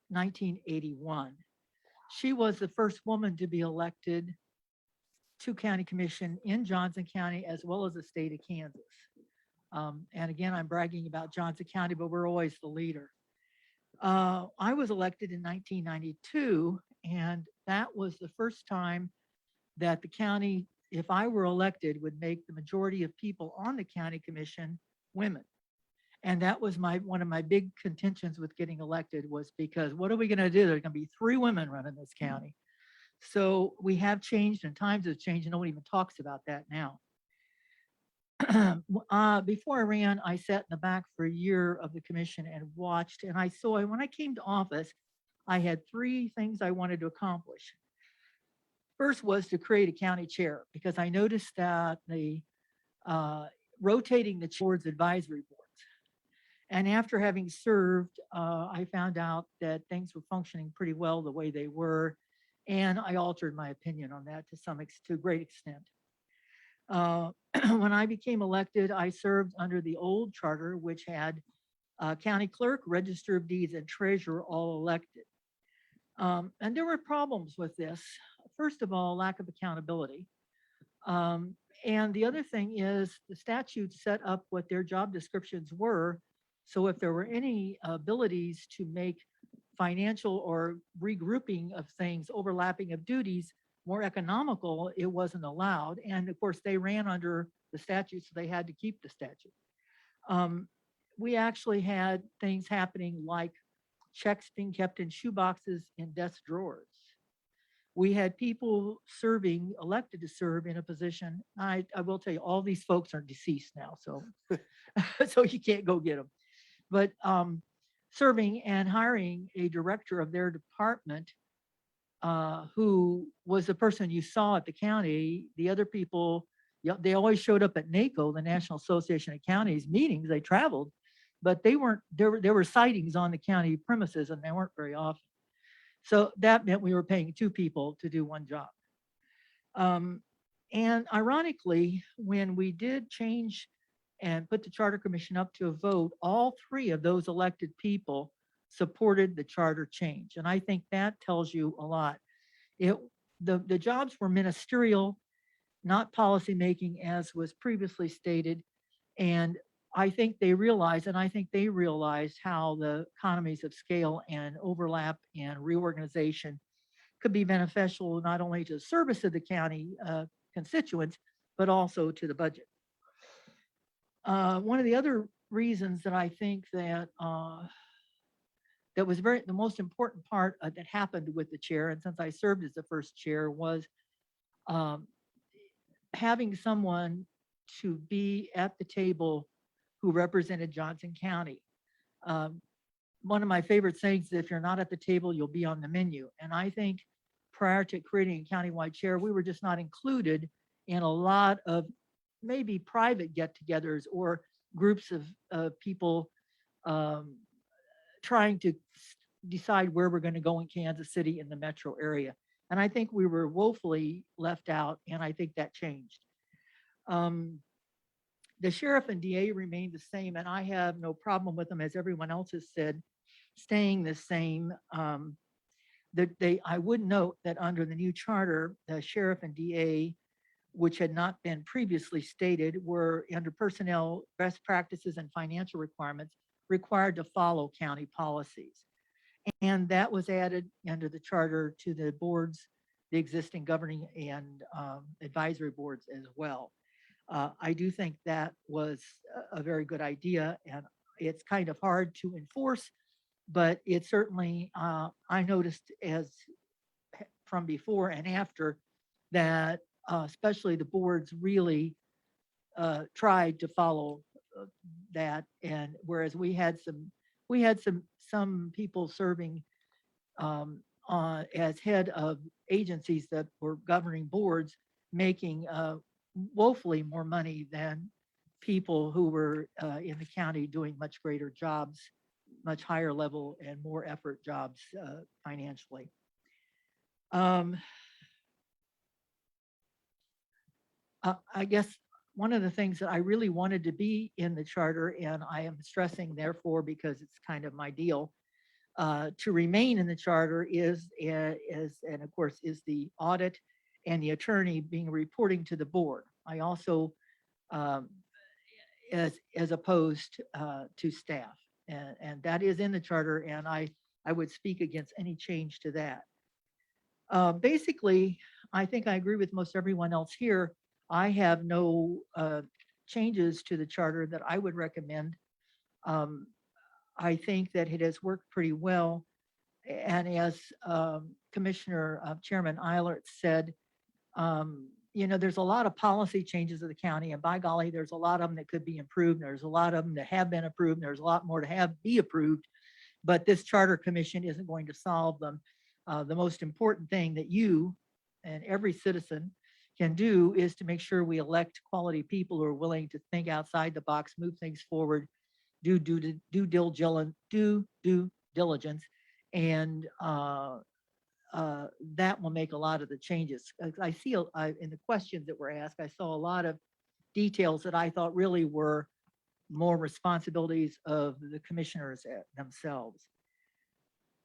1981. She was the first woman to be elected to county commission in Johnson County, as well as the state of Kansas. And again, I'm bragging about Johnson County, but we're always the leader. I was elected in 1992, and that was the first time that the county, if I were elected, would make the majority of people on the county commission women. And that was one of my big contentions with getting elected, was because what are we going to do? There's going to be 3 women running this county. So we have changed, and times have changed, and no one even talks about that now. Before I ran, I sat in the back for a year of the commission and watched, and I saw when I came to office, I had 3 things I wanted to accomplish. First was to create a county chair, because I noticed that the rotating the boards, advisory boards. And after having served, I found out that things were functioning pretty well the way they were. And I altered my opinion on that to a great extent. When I became elected, I served under the old charter, which had county clerk, register of deeds, and treasurer all elected. And there were problems with this. First of all, lack of accountability. And the other thing is the statute set up what their job descriptions were. So if there were any abilities to make financial or regrouping of things, overlapping of duties, more economical, it wasn't allowed. And of course, they ran under the statute, so they had to keep the statute. We actually had things happening like checks being kept in shoeboxes in desk drawers. We had people elected to serve in a position. I will tell you, all these folks are deceased now, so so you can't go get them. But serving and hiring a director of their department who was the person you saw at the county. The other people, they always showed up at NACO, the National Association of Counties meetings. They traveled, but they weren't, there were sightings on the county premises and they weren't very often. So that meant we were paying 2 people to do 1 job. And ironically, when we did change and put the Charter Commission up to a vote, all 3 of those elected people supported the charter change. And I think that tells you a lot. The jobs were ministerial, not policymaking, as was previously stated. And I think they realized how the economies of scale and overlap and reorganization could be beneficial not only to the service of the county constituents, but also to the budget. One of the other reasons that I think that that was the most important part that happened with the chair, and since I served as the first chair, was having someone to be at the table who represented Johnson County. One of my favorite sayings is, if you're not at the table, you'll be on the menu. And I think prior to creating a countywide chair, we were just not included in a lot of maybe private get-togethers or groups of people trying to decide where we're going to go in Kansas City in the metro area. And I think we were woefully left out, and I think that changed. The sheriff and DA remain the same, and I have no problem with them, as everyone else has said, staying the same. I would note that under the new charter, the sheriff and DA, which had not been previously stated, were under personnel best practices and financial requirements required to follow county policies. And that was added under the charter to the boards, the existing governing and advisory boards as well. I do think that was a very good idea, and it's kind of hard to enforce, but it certainly, I noticed as from before and after that, especially the boards really tried to follow that. And whereas we had some people serving as head of agencies that were governing boards, making woefully more money than people who were in the county doing much greater jobs, much higher level and more effort jobs financially. I guess one of the things that I really wanted to be in the charter, and I am stressing therefore, because it's kind of my deal, to remain in the charter is and of course, is the audit and the attorney being reporting to the board. I also, as opposed to staff, and that is in the charter, and I would speak against any change to that. Basically, I think I agree with most everyone else here. I have no changes to the charter that I would recommend. I think that it has worked pretty well. And as Commissioner Chairman Eilert said, there's a lot of policy changes of the county, and by golly, there's a lot of them that could be improved. There's a lot of them that have been approved. And there's a lot more to be approved, but this charter commission isn't going to solve them. The most important thing that you and every citizen can do is to make sure we elect quality people who are willing to think outside the box, move things forward, do due diligence, and that will make a lot of the changes. I see in the questions that were asked, I saw a lot of details that I thought really were more responsibilities of the commissioners themselves.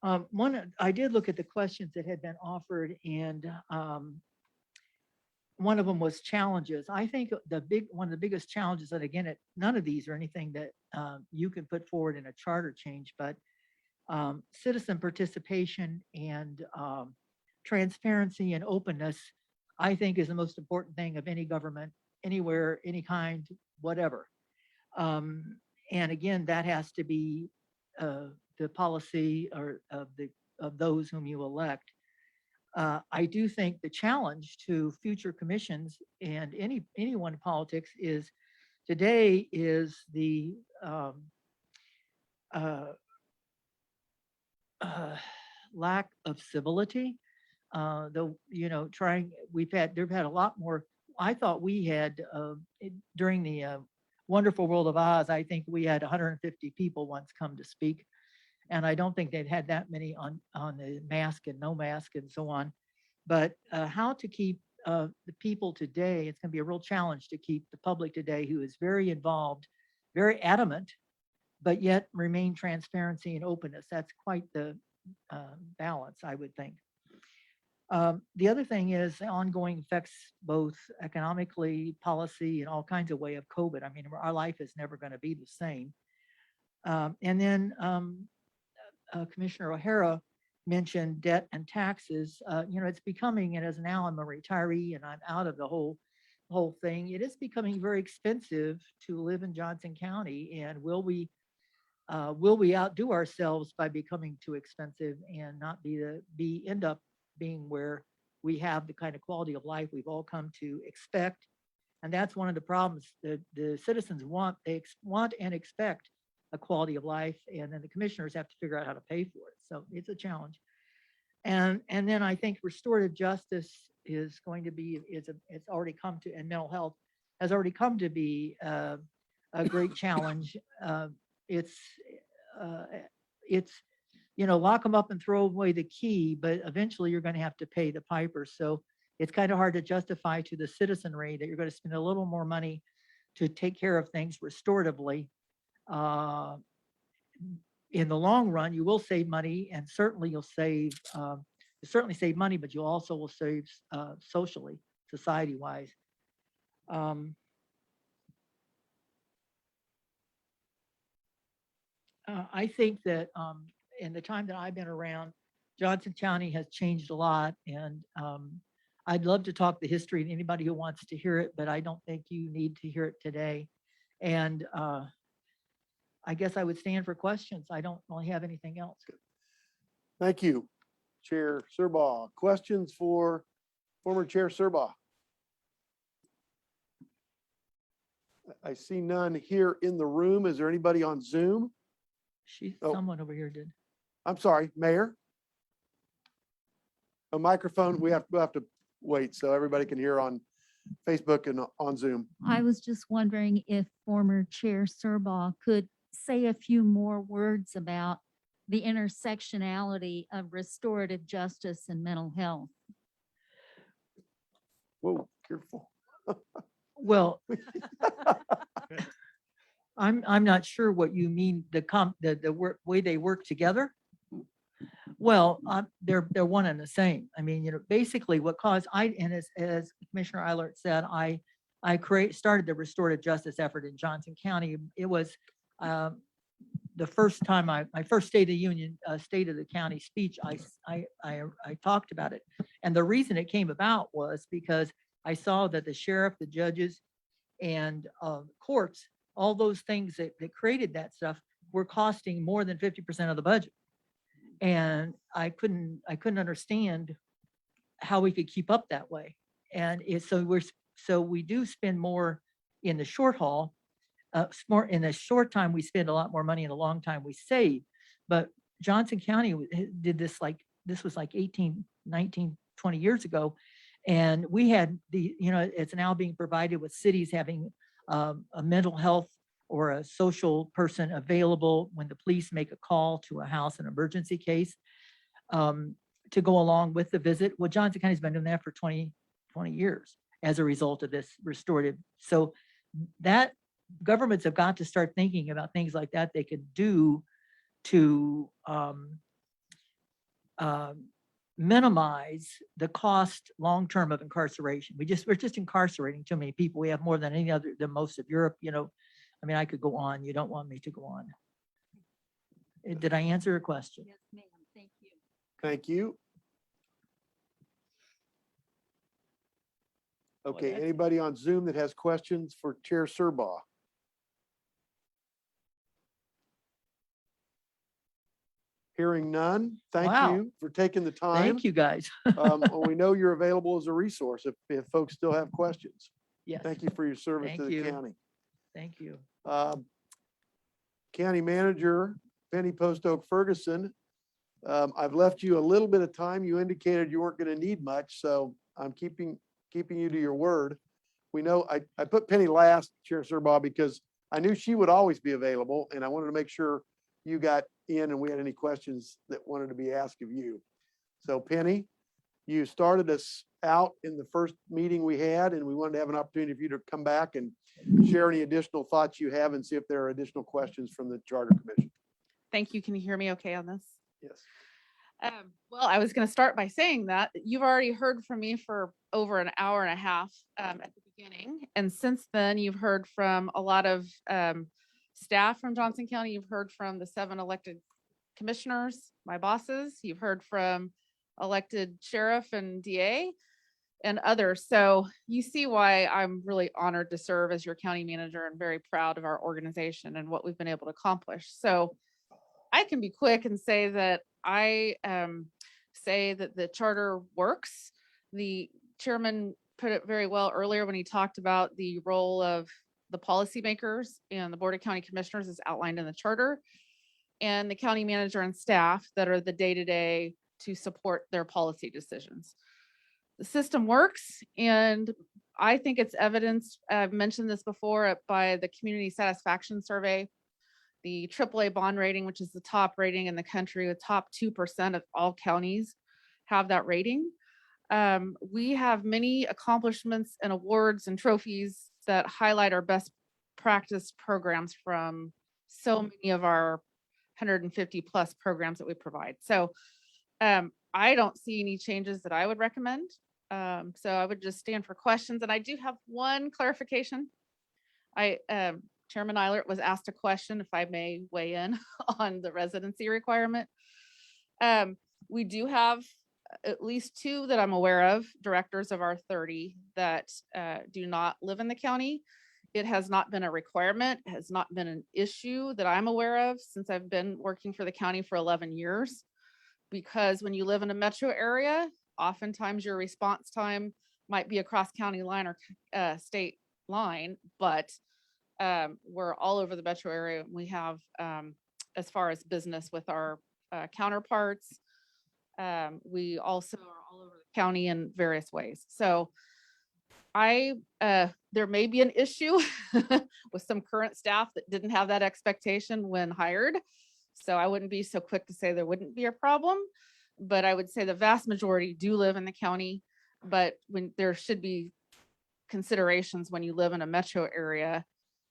I did look at the questions that had been offered, and one of them was challenges. I think one of the biggest challenges, and again, none of these are anything that you can put forward in a charter change, but citizen participation and transparency and openness, I think, is the most important thing of any government, anywhere, any kind, whatever. And again, that has to be the policy of those whom you elect. I do think the challenge to future commissions and anyone in politics is today is the lack of civility. They've had a lot more. I thought we had, during the Wonderful World of Oz, I think we had 150 people once come to speak. And I don't think they'd had that many on the mask and no mask and so on. But how to keep the people today, it's going to be a real challenge to keep the public today who is very involved, very adamant, but yet remain transparency and openness. That's quite the balance, I would think. The other thing is the ongoing effects, both economically, policy, and all kinds of way of COVID. I mean, our life is never going to be the same. And then Commissioner O'Hara mentioned debt and taxes. It's becoming, and as now I'm a retiree and I'm out of the whole thing, it is becoming very expensive to live in Johnson County. And will we outdo ourselves by becoming too expensive and not end up being where we have the kind of quality of life we've all come to expect? And that's one of the problems that the citizens want. They want and expect a quality of life, and then the commissioners have to figure out how to pay for it. So it's a challenge. And then I think restorative justice is going to be, it's already come to, and mental health has already come to be a great challenge. It's lock them up and throw away the key, but eventually you're going to have to pay the piper. So it's kind of hard to justify to the citizenry that you're going to spend a little more money to take care of things restoratively. In the long run, you will save money, and certainly you'll save money, but you also will save socially, society-wise. I think that in the time that I've been around, Johnson County has changed a lot, and I'd love to talk the history to anybody who wants to hear it, but I don't think you need to hear it today. And I guess I would stand for questions. I don't really have anything else. Thank you, Chair Surbaugh. Questions for former Chair Surbaugh? I see none here in the room. Is there anybody on Zoom? Someone over here did. I'm sorry, Mayor. A microphone. We'll have to wait so everybody can hear on Facebook and on Zoom. I was just wondering if former Chair Surbaugh could say a few more words about the intersectionality of restorative justice and mental health. Whoa, careful. Well, I'm not sure what you mean, the way they work together. Well, they're one and the same. I mean, basically what caused, as Commissioner Eilert said, I started the restorative justice effort in Johnson County. It was the first time my first State of the Union, State of the County speech, I talked about it. And the reason it came about was because I saw that the sheriff, the judges, and courts, all those things that created that stuff were costing more than 50% of the budget. And I couldn't understand how we could keep up that way. And so we do spend more in the short haul. More in a short time, we spend a lot more money. In a long time, we save. But Johnson County did this was like 18, 19, 20 years ago. And we had it's now being provided with cities having a mental health or a social person available when the police make a call to a house, an emergency case, to go along with the visit. Well, Johnson County's been doing that for 20 years as a result of this restorative. So that governments have got to start thinking about things like that they could do to minimize the cost long-term of incarceration. We're just incarcerating too many people. We have more than than most of Europe. I mean, I could go on. You don't want me to go on. Did I answer your question? Yes, ma'am. Thank you. Thank you. Okay, anybody on Zoom that has questions for Chair Surbaugh? Hearing none, thank Wow. you for taking the time. Thank you, guys. We know you're available as a resource if folks still have questions. Yes. Thank you for your service Thank to the you. county. Thank you. County Manager Penny Post Oak Ferguson, I've left you a little bit of time. You indicated you weren't going to need much, so I'm keeping you to your word. we know, I put Penny last, Chair Surbaugh, because I knew she would always be available and I wanted to make sure you got in and we had any questions that wanted to be asked of you. So Penny, you started us out in the first meeting we had, and we wanted to have an opportunity for you to come back and share any additional thoughts you have and see if there are additional questions from the Charter Commission. Thank you. Can you hear me okay on this? Yes. Well, I was going to start by saying that you've already heard from me for over an hour and a half at the beginning. And since then, you've heard from a lot of staff from Johnson County. You've heard from the 7 elected commissioners, my bosses. You've heard from elected sheriff and DA and others. So you see why I'm really honored to serve as your county manager and very proud of our organization and what we've been able to accomplish. So I can be quick and say that I say that the charter works. The chairman put it very well earlier when he talked about the role of the policymakers and the Board of County Commissioners as outlined in the charter, and the county manager and staff that are the day-to-day to support their policy decisions. The system works, and I think it's evidenced, I've mentioned this before, by the community satisfaction survey. The AAA bond rating, which is the top rating in the country, the top 2% of all counties have that rating. We have many accomplishments and awards and trophies that highlight our best practice programs from so many of our 150 plus programs that we provide. So I don't see any changes that I would recommend. So I would just stand for questions. And I do have one clarification. Chairman Eilert was asked a question, if I may weigh in on the residency requirement. We do have at least 2 that I'm aware of, directors of our 30 that do not live in the county. It has not been a requirement, has not been an issue that I'm aware of since I've been working for the county for 11 years. Because when you live in a metro area, oftentimes your response time might be across county line or state line, but we're all over the metro area. We have, as far as business with our counterparts, we also are all over the county in various ways. So there may be an issue with some current staff that didn't have that expectation when hired. So I wouldn't be so quick to say there wouldn't be a problem, but I would say the vast majority do live in the county, but when there should be considerations when you live in a metro area.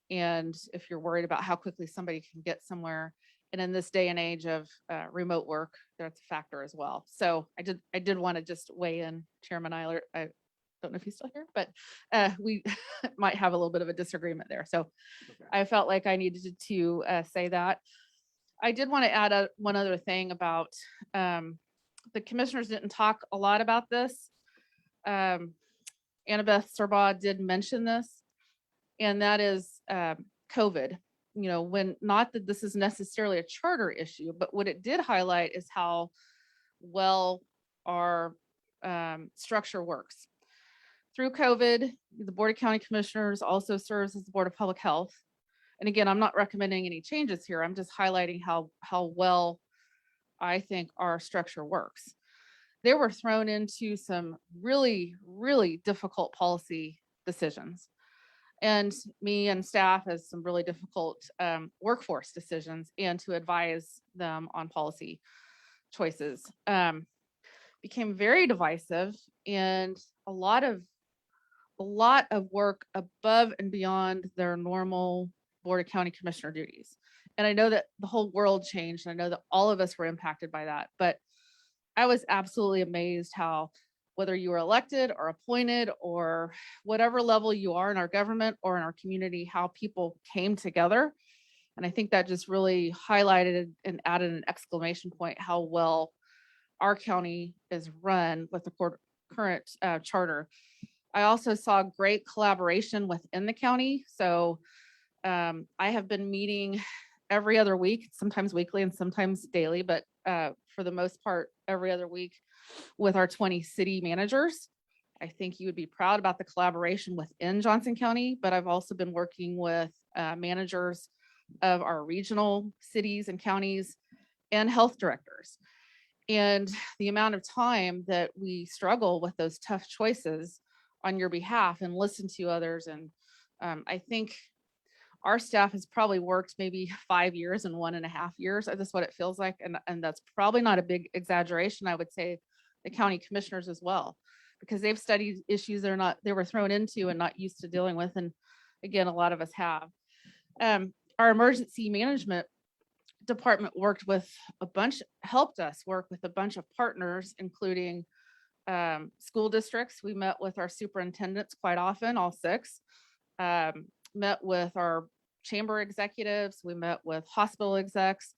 And if you're worried about how quickly somebody can get somewhere, and in this day and age of remote work, that's a factor as well. So I did want to just weigh in, Chairman Eilert. I don't know if he's still here, but we might have a little bit of a disagreement there. So I felt like I needed to say that. I did want to add one other thing about the commissioners didn't talk a lot about this. Annabeth Serbaugh did mention this, and that is COVID. You know, when, not that this is necessarily a charter issue, but what it did highlight is how well our structure works. Through COVID, the Board of County Commissioners also serves as the Board of Public Health. And again, I'm not recommending any changes here. I'm just highlighting how well I think our structure works. They were thrown into some really, really difficult policy decisions. And me and staff has some really difficult workforce decisions, and to advise them on policy choices became very divisive, and a lot of work above and beyond their normal Board of County Commissioner duties. And I know that the whole world changed, and I know that all of us were impacted by that, but I was absolutely amazed how, whether you were elected or appointed or whatever level you are in our government or in our community, how people came together. And I think that just really highlighted and added an exclamation point how well our county is run with the current charter. I also saw great collaboration within the county. So I have been meeting every other week, sometimes weekly and sometimes daily, but for the most part, every other week with our 20 city managers. I think you would be proud about the collaboration within Johnson County, but I've also been working with managers of our regional cities and counties and health directors. And the amount of time that we struggle with those tough choices on your behalf and listen to others. And I think our staff has probably worked maybe 5 years and 1.5 years. That's what it feels like. And that's probably not a big exaggeration. I would say the county commissioners as well, because they've studied issues they were thrown into and not used to dealing with. And again, a lot of us have. Our emergency management department helped us work with a bunch of partners, including school districts. We met with our superintendents quite often, all 6. Met with our chamber executives. We met with hospital execs.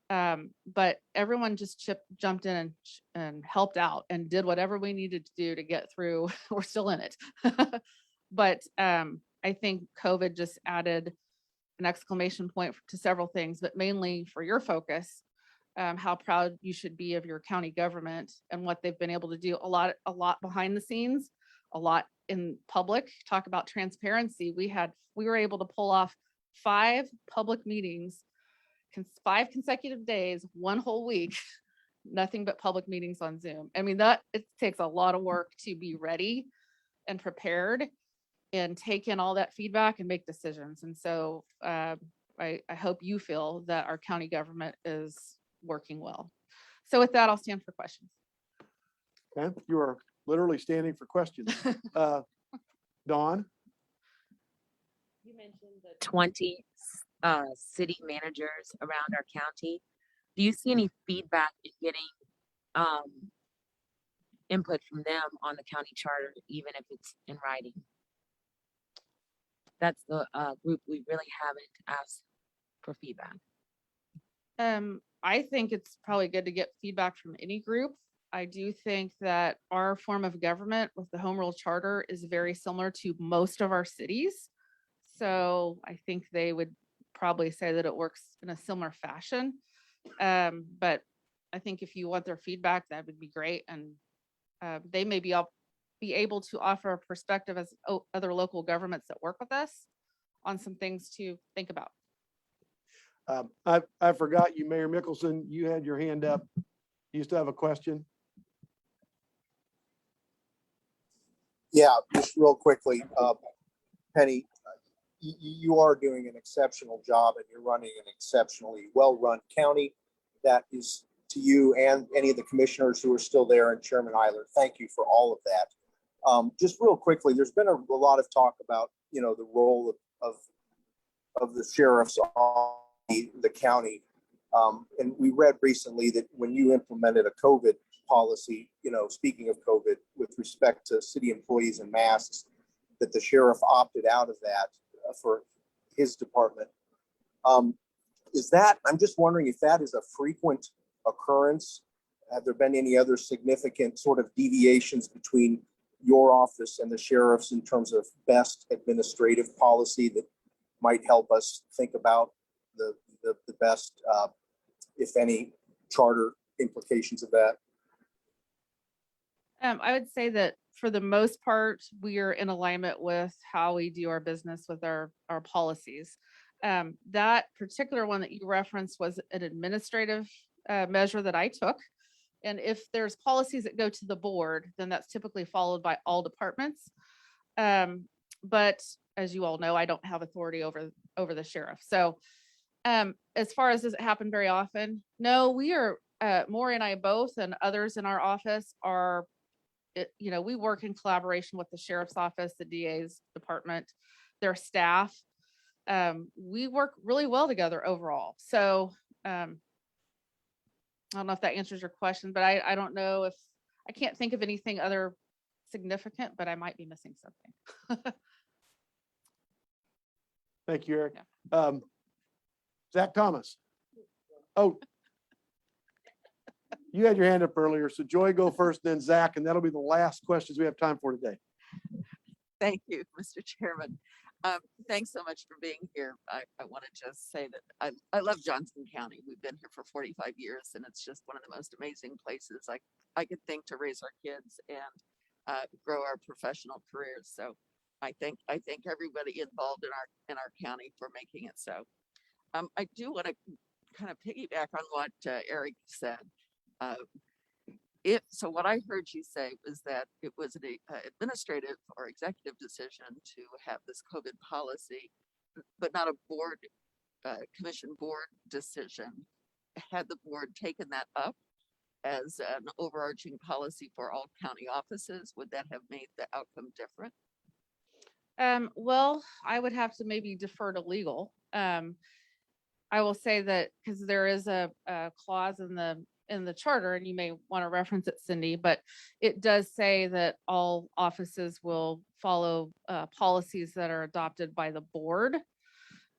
But everyone just jumped in and helped out and did whatever we needed to do to get through. We're still in it. But I think COVID just added an exclamation point to several things, but mainly for your focus, how proud you should be of your county government and what they've been able to do. A lot behind the scenes, a lot in public. Talk about transparency. We were able to pull off 5 public meetings, 5 consecutive days, 1 whole week, nothing but public meetings on Zoom. I mean, it takes a lot of work to be ready and prepared and take in all that feedback and make decisions. And so I hope you feel that our county government is working well. So with that, I'll stand for questions. Okay, you are literally standing for questions. Dawn? You mentioned the 20 city managers around our county. Do you see any feedback in getting input from them on the county charter, even if it's in writing? That's the group we really haven't asked for feedback. I think it's probably good to get feedback from any group. I do think that our form of government with the home rule charter is very similar to most of our cities. So I think they would probably say that it works in a similar fashion. But I think if you want their feedback, that would be great. And they may be able to offer a perspective as other local governments that work with us on some things to think about. I forgot you, Mayor Mickelson, you had your hand up. You still have a question? Yeah, just real quickly, Penny, you are doing an exceptional job and you're running an exceptionally well-run county. That is to you and any of the commissioners who are still there and Chairman Eiler. Thank you for all of that. Just real quickly, there's been a lot of talk about, the role of the sheriffs on the county. And we read recently that when you implemented a COVID policy, speaking of COVID with respect to city employees and masks, that the sheriff opted out of that for his department. I'm just wondering if that is a frequent occurrence. Have there been any other significant sort of deviations between your office and the sheriff's in terms of best administrative policy that might help us think about the best, if any, charter implications of that? I would say that for the most part, we are in alignment with how we do our business with our policies. That particular one that you referenced was an administrative measure that I took. And if there's policies that go to the board, then that's typically followed by all departments. But as you all know, I don't have authority over the sheriff. So as far as does it happen very often? No, we are, Maury and I both and others in our office are, we work in collaboration with the sheriff's office, the DA's department, their staff. We work really well together overall. So I don't know if that answers your question, but I don't know if, I can't think of anything other significant, but I might be missing something. Thank you, Eric. Yeah. Zach Thomas. Oh, you had your hand up earlier. So Joy, go first, then Zach, and that'll be the last questions we have time for today. Thank you, Mr. Chairman. Thanks so much for being here. I want to just say that I love Johnson County. We've been here for 45 years, and it's just one of the most amazing places I could think to raise our kids and grow our professional careers. So I thank everybody involved in our county for making it so. I do want to kind of piggyback on what Eric said. so what I heard you say was that it was an administrative or executive decision to have this COVID policy, but not a board, commission board decision. Had the board taken that up as an overarching policy for all county offices, would that have made the outcome different? Well, I would have to maybe defer to legal. I will say that because there is a clause in the charter, and you may want to reference it, Cindy, but it does say that all offices will follow policies that are adopted by the board.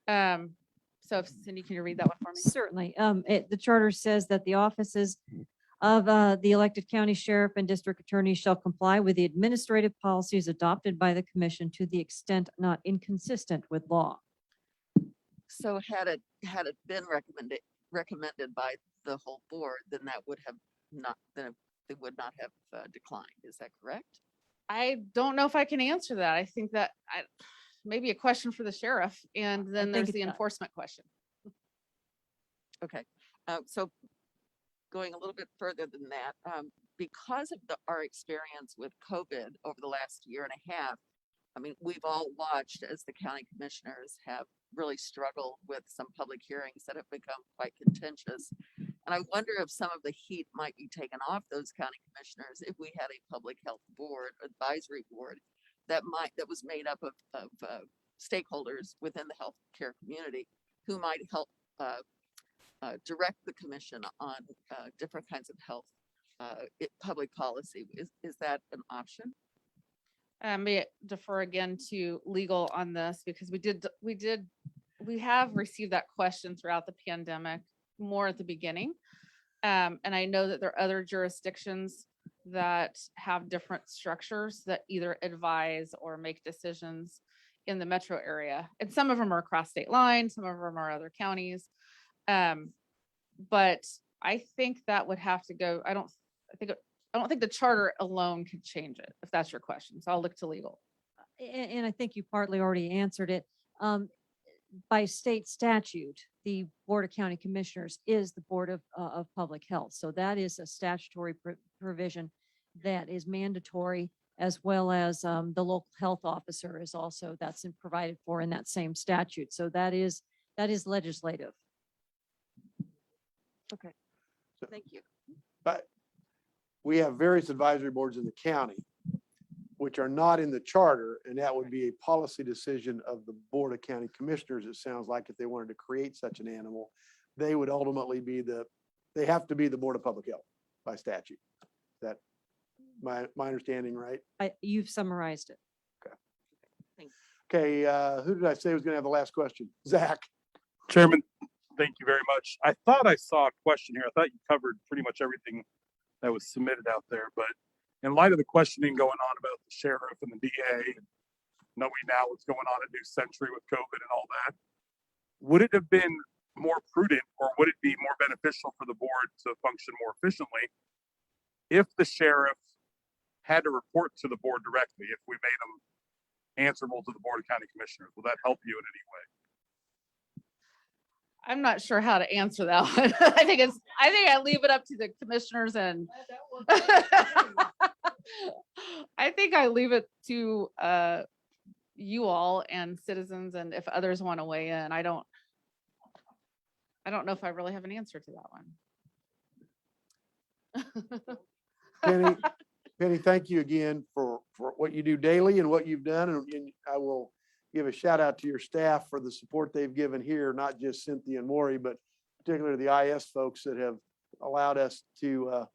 So if Cindy, can you read that one for me? Certainly. The charter says that the offices of the elected county sheriff and district attorney shall comply with the administrative policies adopted by the commission to the extent not inconsistent with law. So had it been recommended by the whole board, then that would have not, then they would not have declined. Is that correct? I don't know if I can answer that. I think that maybe a question for the sheriff, and then there's the enforcement question. Okay, so going a little bit further than that, because of our experience with COVID over the last year and a half, I mean, we've all watched as the county commissioners have really struggled with some public hearings that have become quite contentious. And I wonder if some of the heat might be taken off those county commissioners if we had a public health board, advisory board that was made up of stakeholders within the healthcare community who might help direct the commission on different kinds of health public policy. Is that an option? May I defer again to legal on this, because we have received that question throughout the pandemic, more at the beginning. And I know that there are other jurisdictions that have different structures that either advise or make decisions in the metro area. And some of them are across state lines, some of them are other counties. But I think that would have to go, I don't think the charter alone could change it, if that's your question. So I'll look to legal. And I think you partly already answered it. By state statute, the Board of County Commissioners is the Board of Public Health. So that is a statutory provision that is mandatory, as well as the local health officer is also, that's provided for in that same statute. So that is legislative. Okay, thank you. But we have various advisory boards in the county which are not in the charter, and that would be a policy decision of the Board of County Commissioners. It sounds like if they wanted to create such an animal, they would ultimately be they have to be the Board of Public Health by statute. Is that my understanding, right? You've summarized it. Okay. Okay, who did I say was gonna have the last question? Zach. Chairman, thank you very much. I thought I saw a question here. I thought you covered pretty much everything that was submitted out there, but in light of the questioning going on about the sheriff and the DA, and knowing now what's going on at New Century with COVID and all that, would it have been more prudent, or would it be more beneficial for the board to function more efficiently if the sheriff had to report to the board directly, if we made him answerable to the Board of County Commissioners? Will that help you in any way? I'm not sure how to answer that one. I think I leave it up to the commissioners, and I think I leave it to you all and citizens, and if others want to weigh in. I don't know if I really have an answer to that one. Penny, thank you again for what you do daily and what you've done. And I will give a shout out to your staff for the support they've given here, not just Cynthia and Maury, but particularly the IS folks that have allowed us to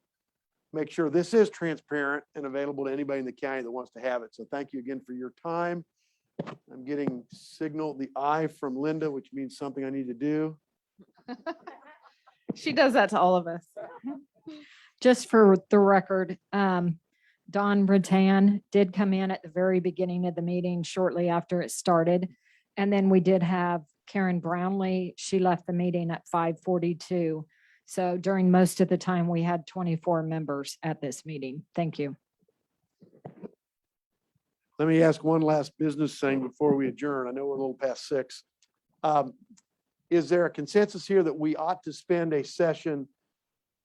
make sure this is transparent and available to anybody in the county that wants to have it. So thank you again for your time. I'm getting signal the eye from Linda, which means something I need to do. She does that to all of us. Just for the record, Don Bratan did come in at the very beginning of the meeting shortly after it started. And then we did have Karen Brownlee. She left the meeting at 5:42. So during most of the time, we had 24 members at this meeting. Thank you. Let me ask one last business thing before we adjourn. I know we're a little past 6. Is there a consensus here that we ought to spend a session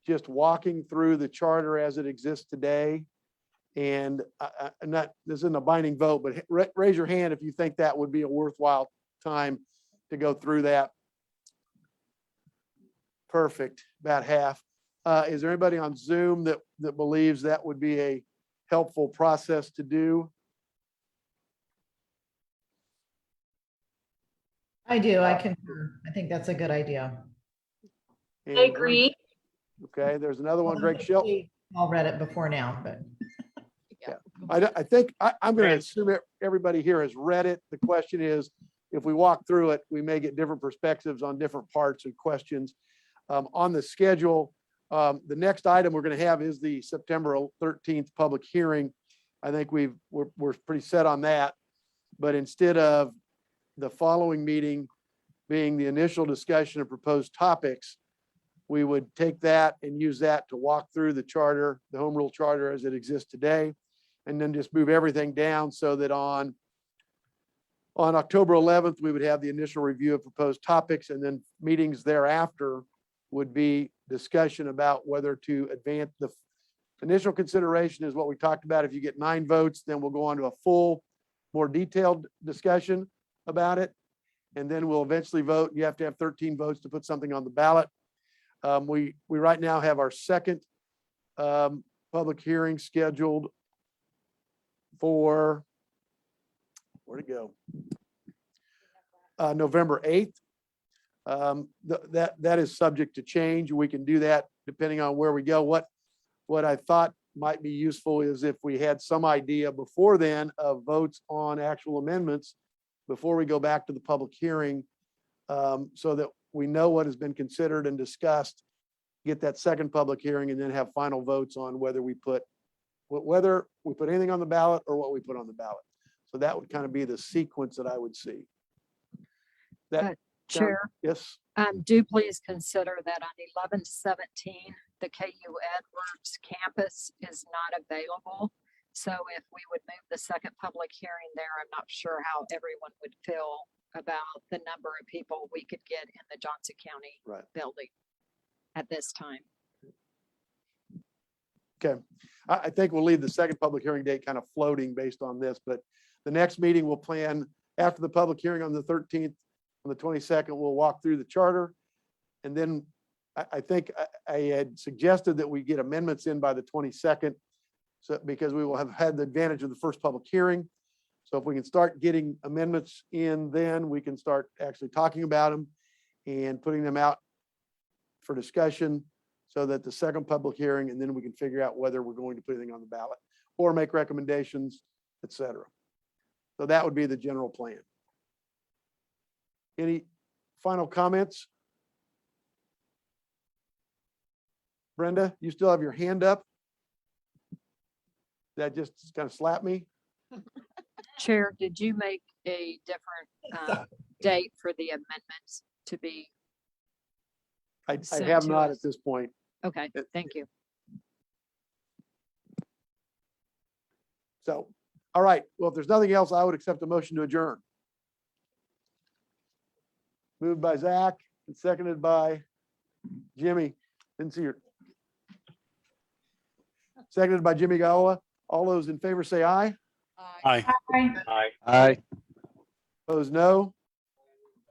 just walking through the charter as it exists today. And I'm not, this isn't a binding vote, but raise your hand if you think that would be a worthwhile time to go through that. Perfect, about half. Is there anybody on Zoom that believes that would be a helpful process to do? I do. I concur. I think that's a good idea. I agree. Okay, there's another one, Greg Shelton. All read it before now, but. I think I'm going to assume everybody here has read it. The question is, if we walk through it, we may get different perspectives on different parts and questions. On the schedule, the next item we're going to have is the September 13th public hearing. I think we're pretty set on that. But instead of the following meeting being the initial discussion of proposed topics, we would take that and use that to walk through the charter, the home rule charter as it exists today, and then just move everything down so that on October 11th, we would have the initial review of proposed topics, and then meetings thereafter would be discussion about whether to advance. The initial consideration is what we talked about. If you get 9 votes, then we'll go on to a full, more detailed discussion about it. And then we'll eventually vote. You have to have 13 votes to put something on the ballot. We right now have our second public hearing scheduled for, where'd it go? November 8th. That is subject to change. We can do that depending on where we go. What I thought might be useful is if we had some idea before then of votes on actual amendments before we go back to the public hearing, so that we know what has been considered and discussed, get that second public hearing, and then have final votes on whether we put anything on the ballot or what we put on the ballot. So that would kind of be the sequence that I would see. That Chair, yes. do please consider that on 11/17, the KU Edwards campus is not available. So if we would move the second public hearing there, I'm not sure how everyone would feel about the number of people we could get in the Johnson County building at this time. Okay, I think we'll leave the second public hearing date kind of floating based on this, but the next meeting we'll plan after the public hearing on the 13th. On the 22nd, we'll walk through the charter. And then I think I had suggested that we get amendments in by the 22nd, so because we will have had the advantage of the first public hearing. So if we can start getting amendments in, then we can start actually talking about them and putting them out for discussion, so that the second public hearing, and then we can figure out whether we're going to put anything on the ballot or make recommendations, et cetera. So that would be the general plan. Any final comments? Brenda, you still have your hand up? That just kind of slapped me. Chair, did you make a different date for the amendments to be? I have not at this point. Okay, thank you. So, all right. Well, if there's nothing else, I would accept a motion to adjourn. Moved by Zach and seconded by Jimmy. Didn't see your. Seconded by Jimmy Gaola. All those in favor say aye. Aye. Aye. Aye. Opposed, no.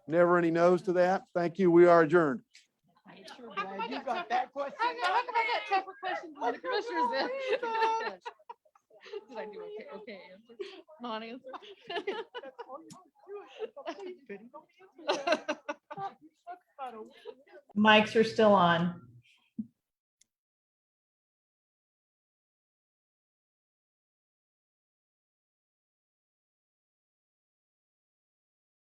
Never any no's to that. Thank you. We are adjourned. I'm sure glad you got that question. I know, I got tougher questions than the commissioners did. Did I do okay? Okay, answer. Non-answer. Mics are still on.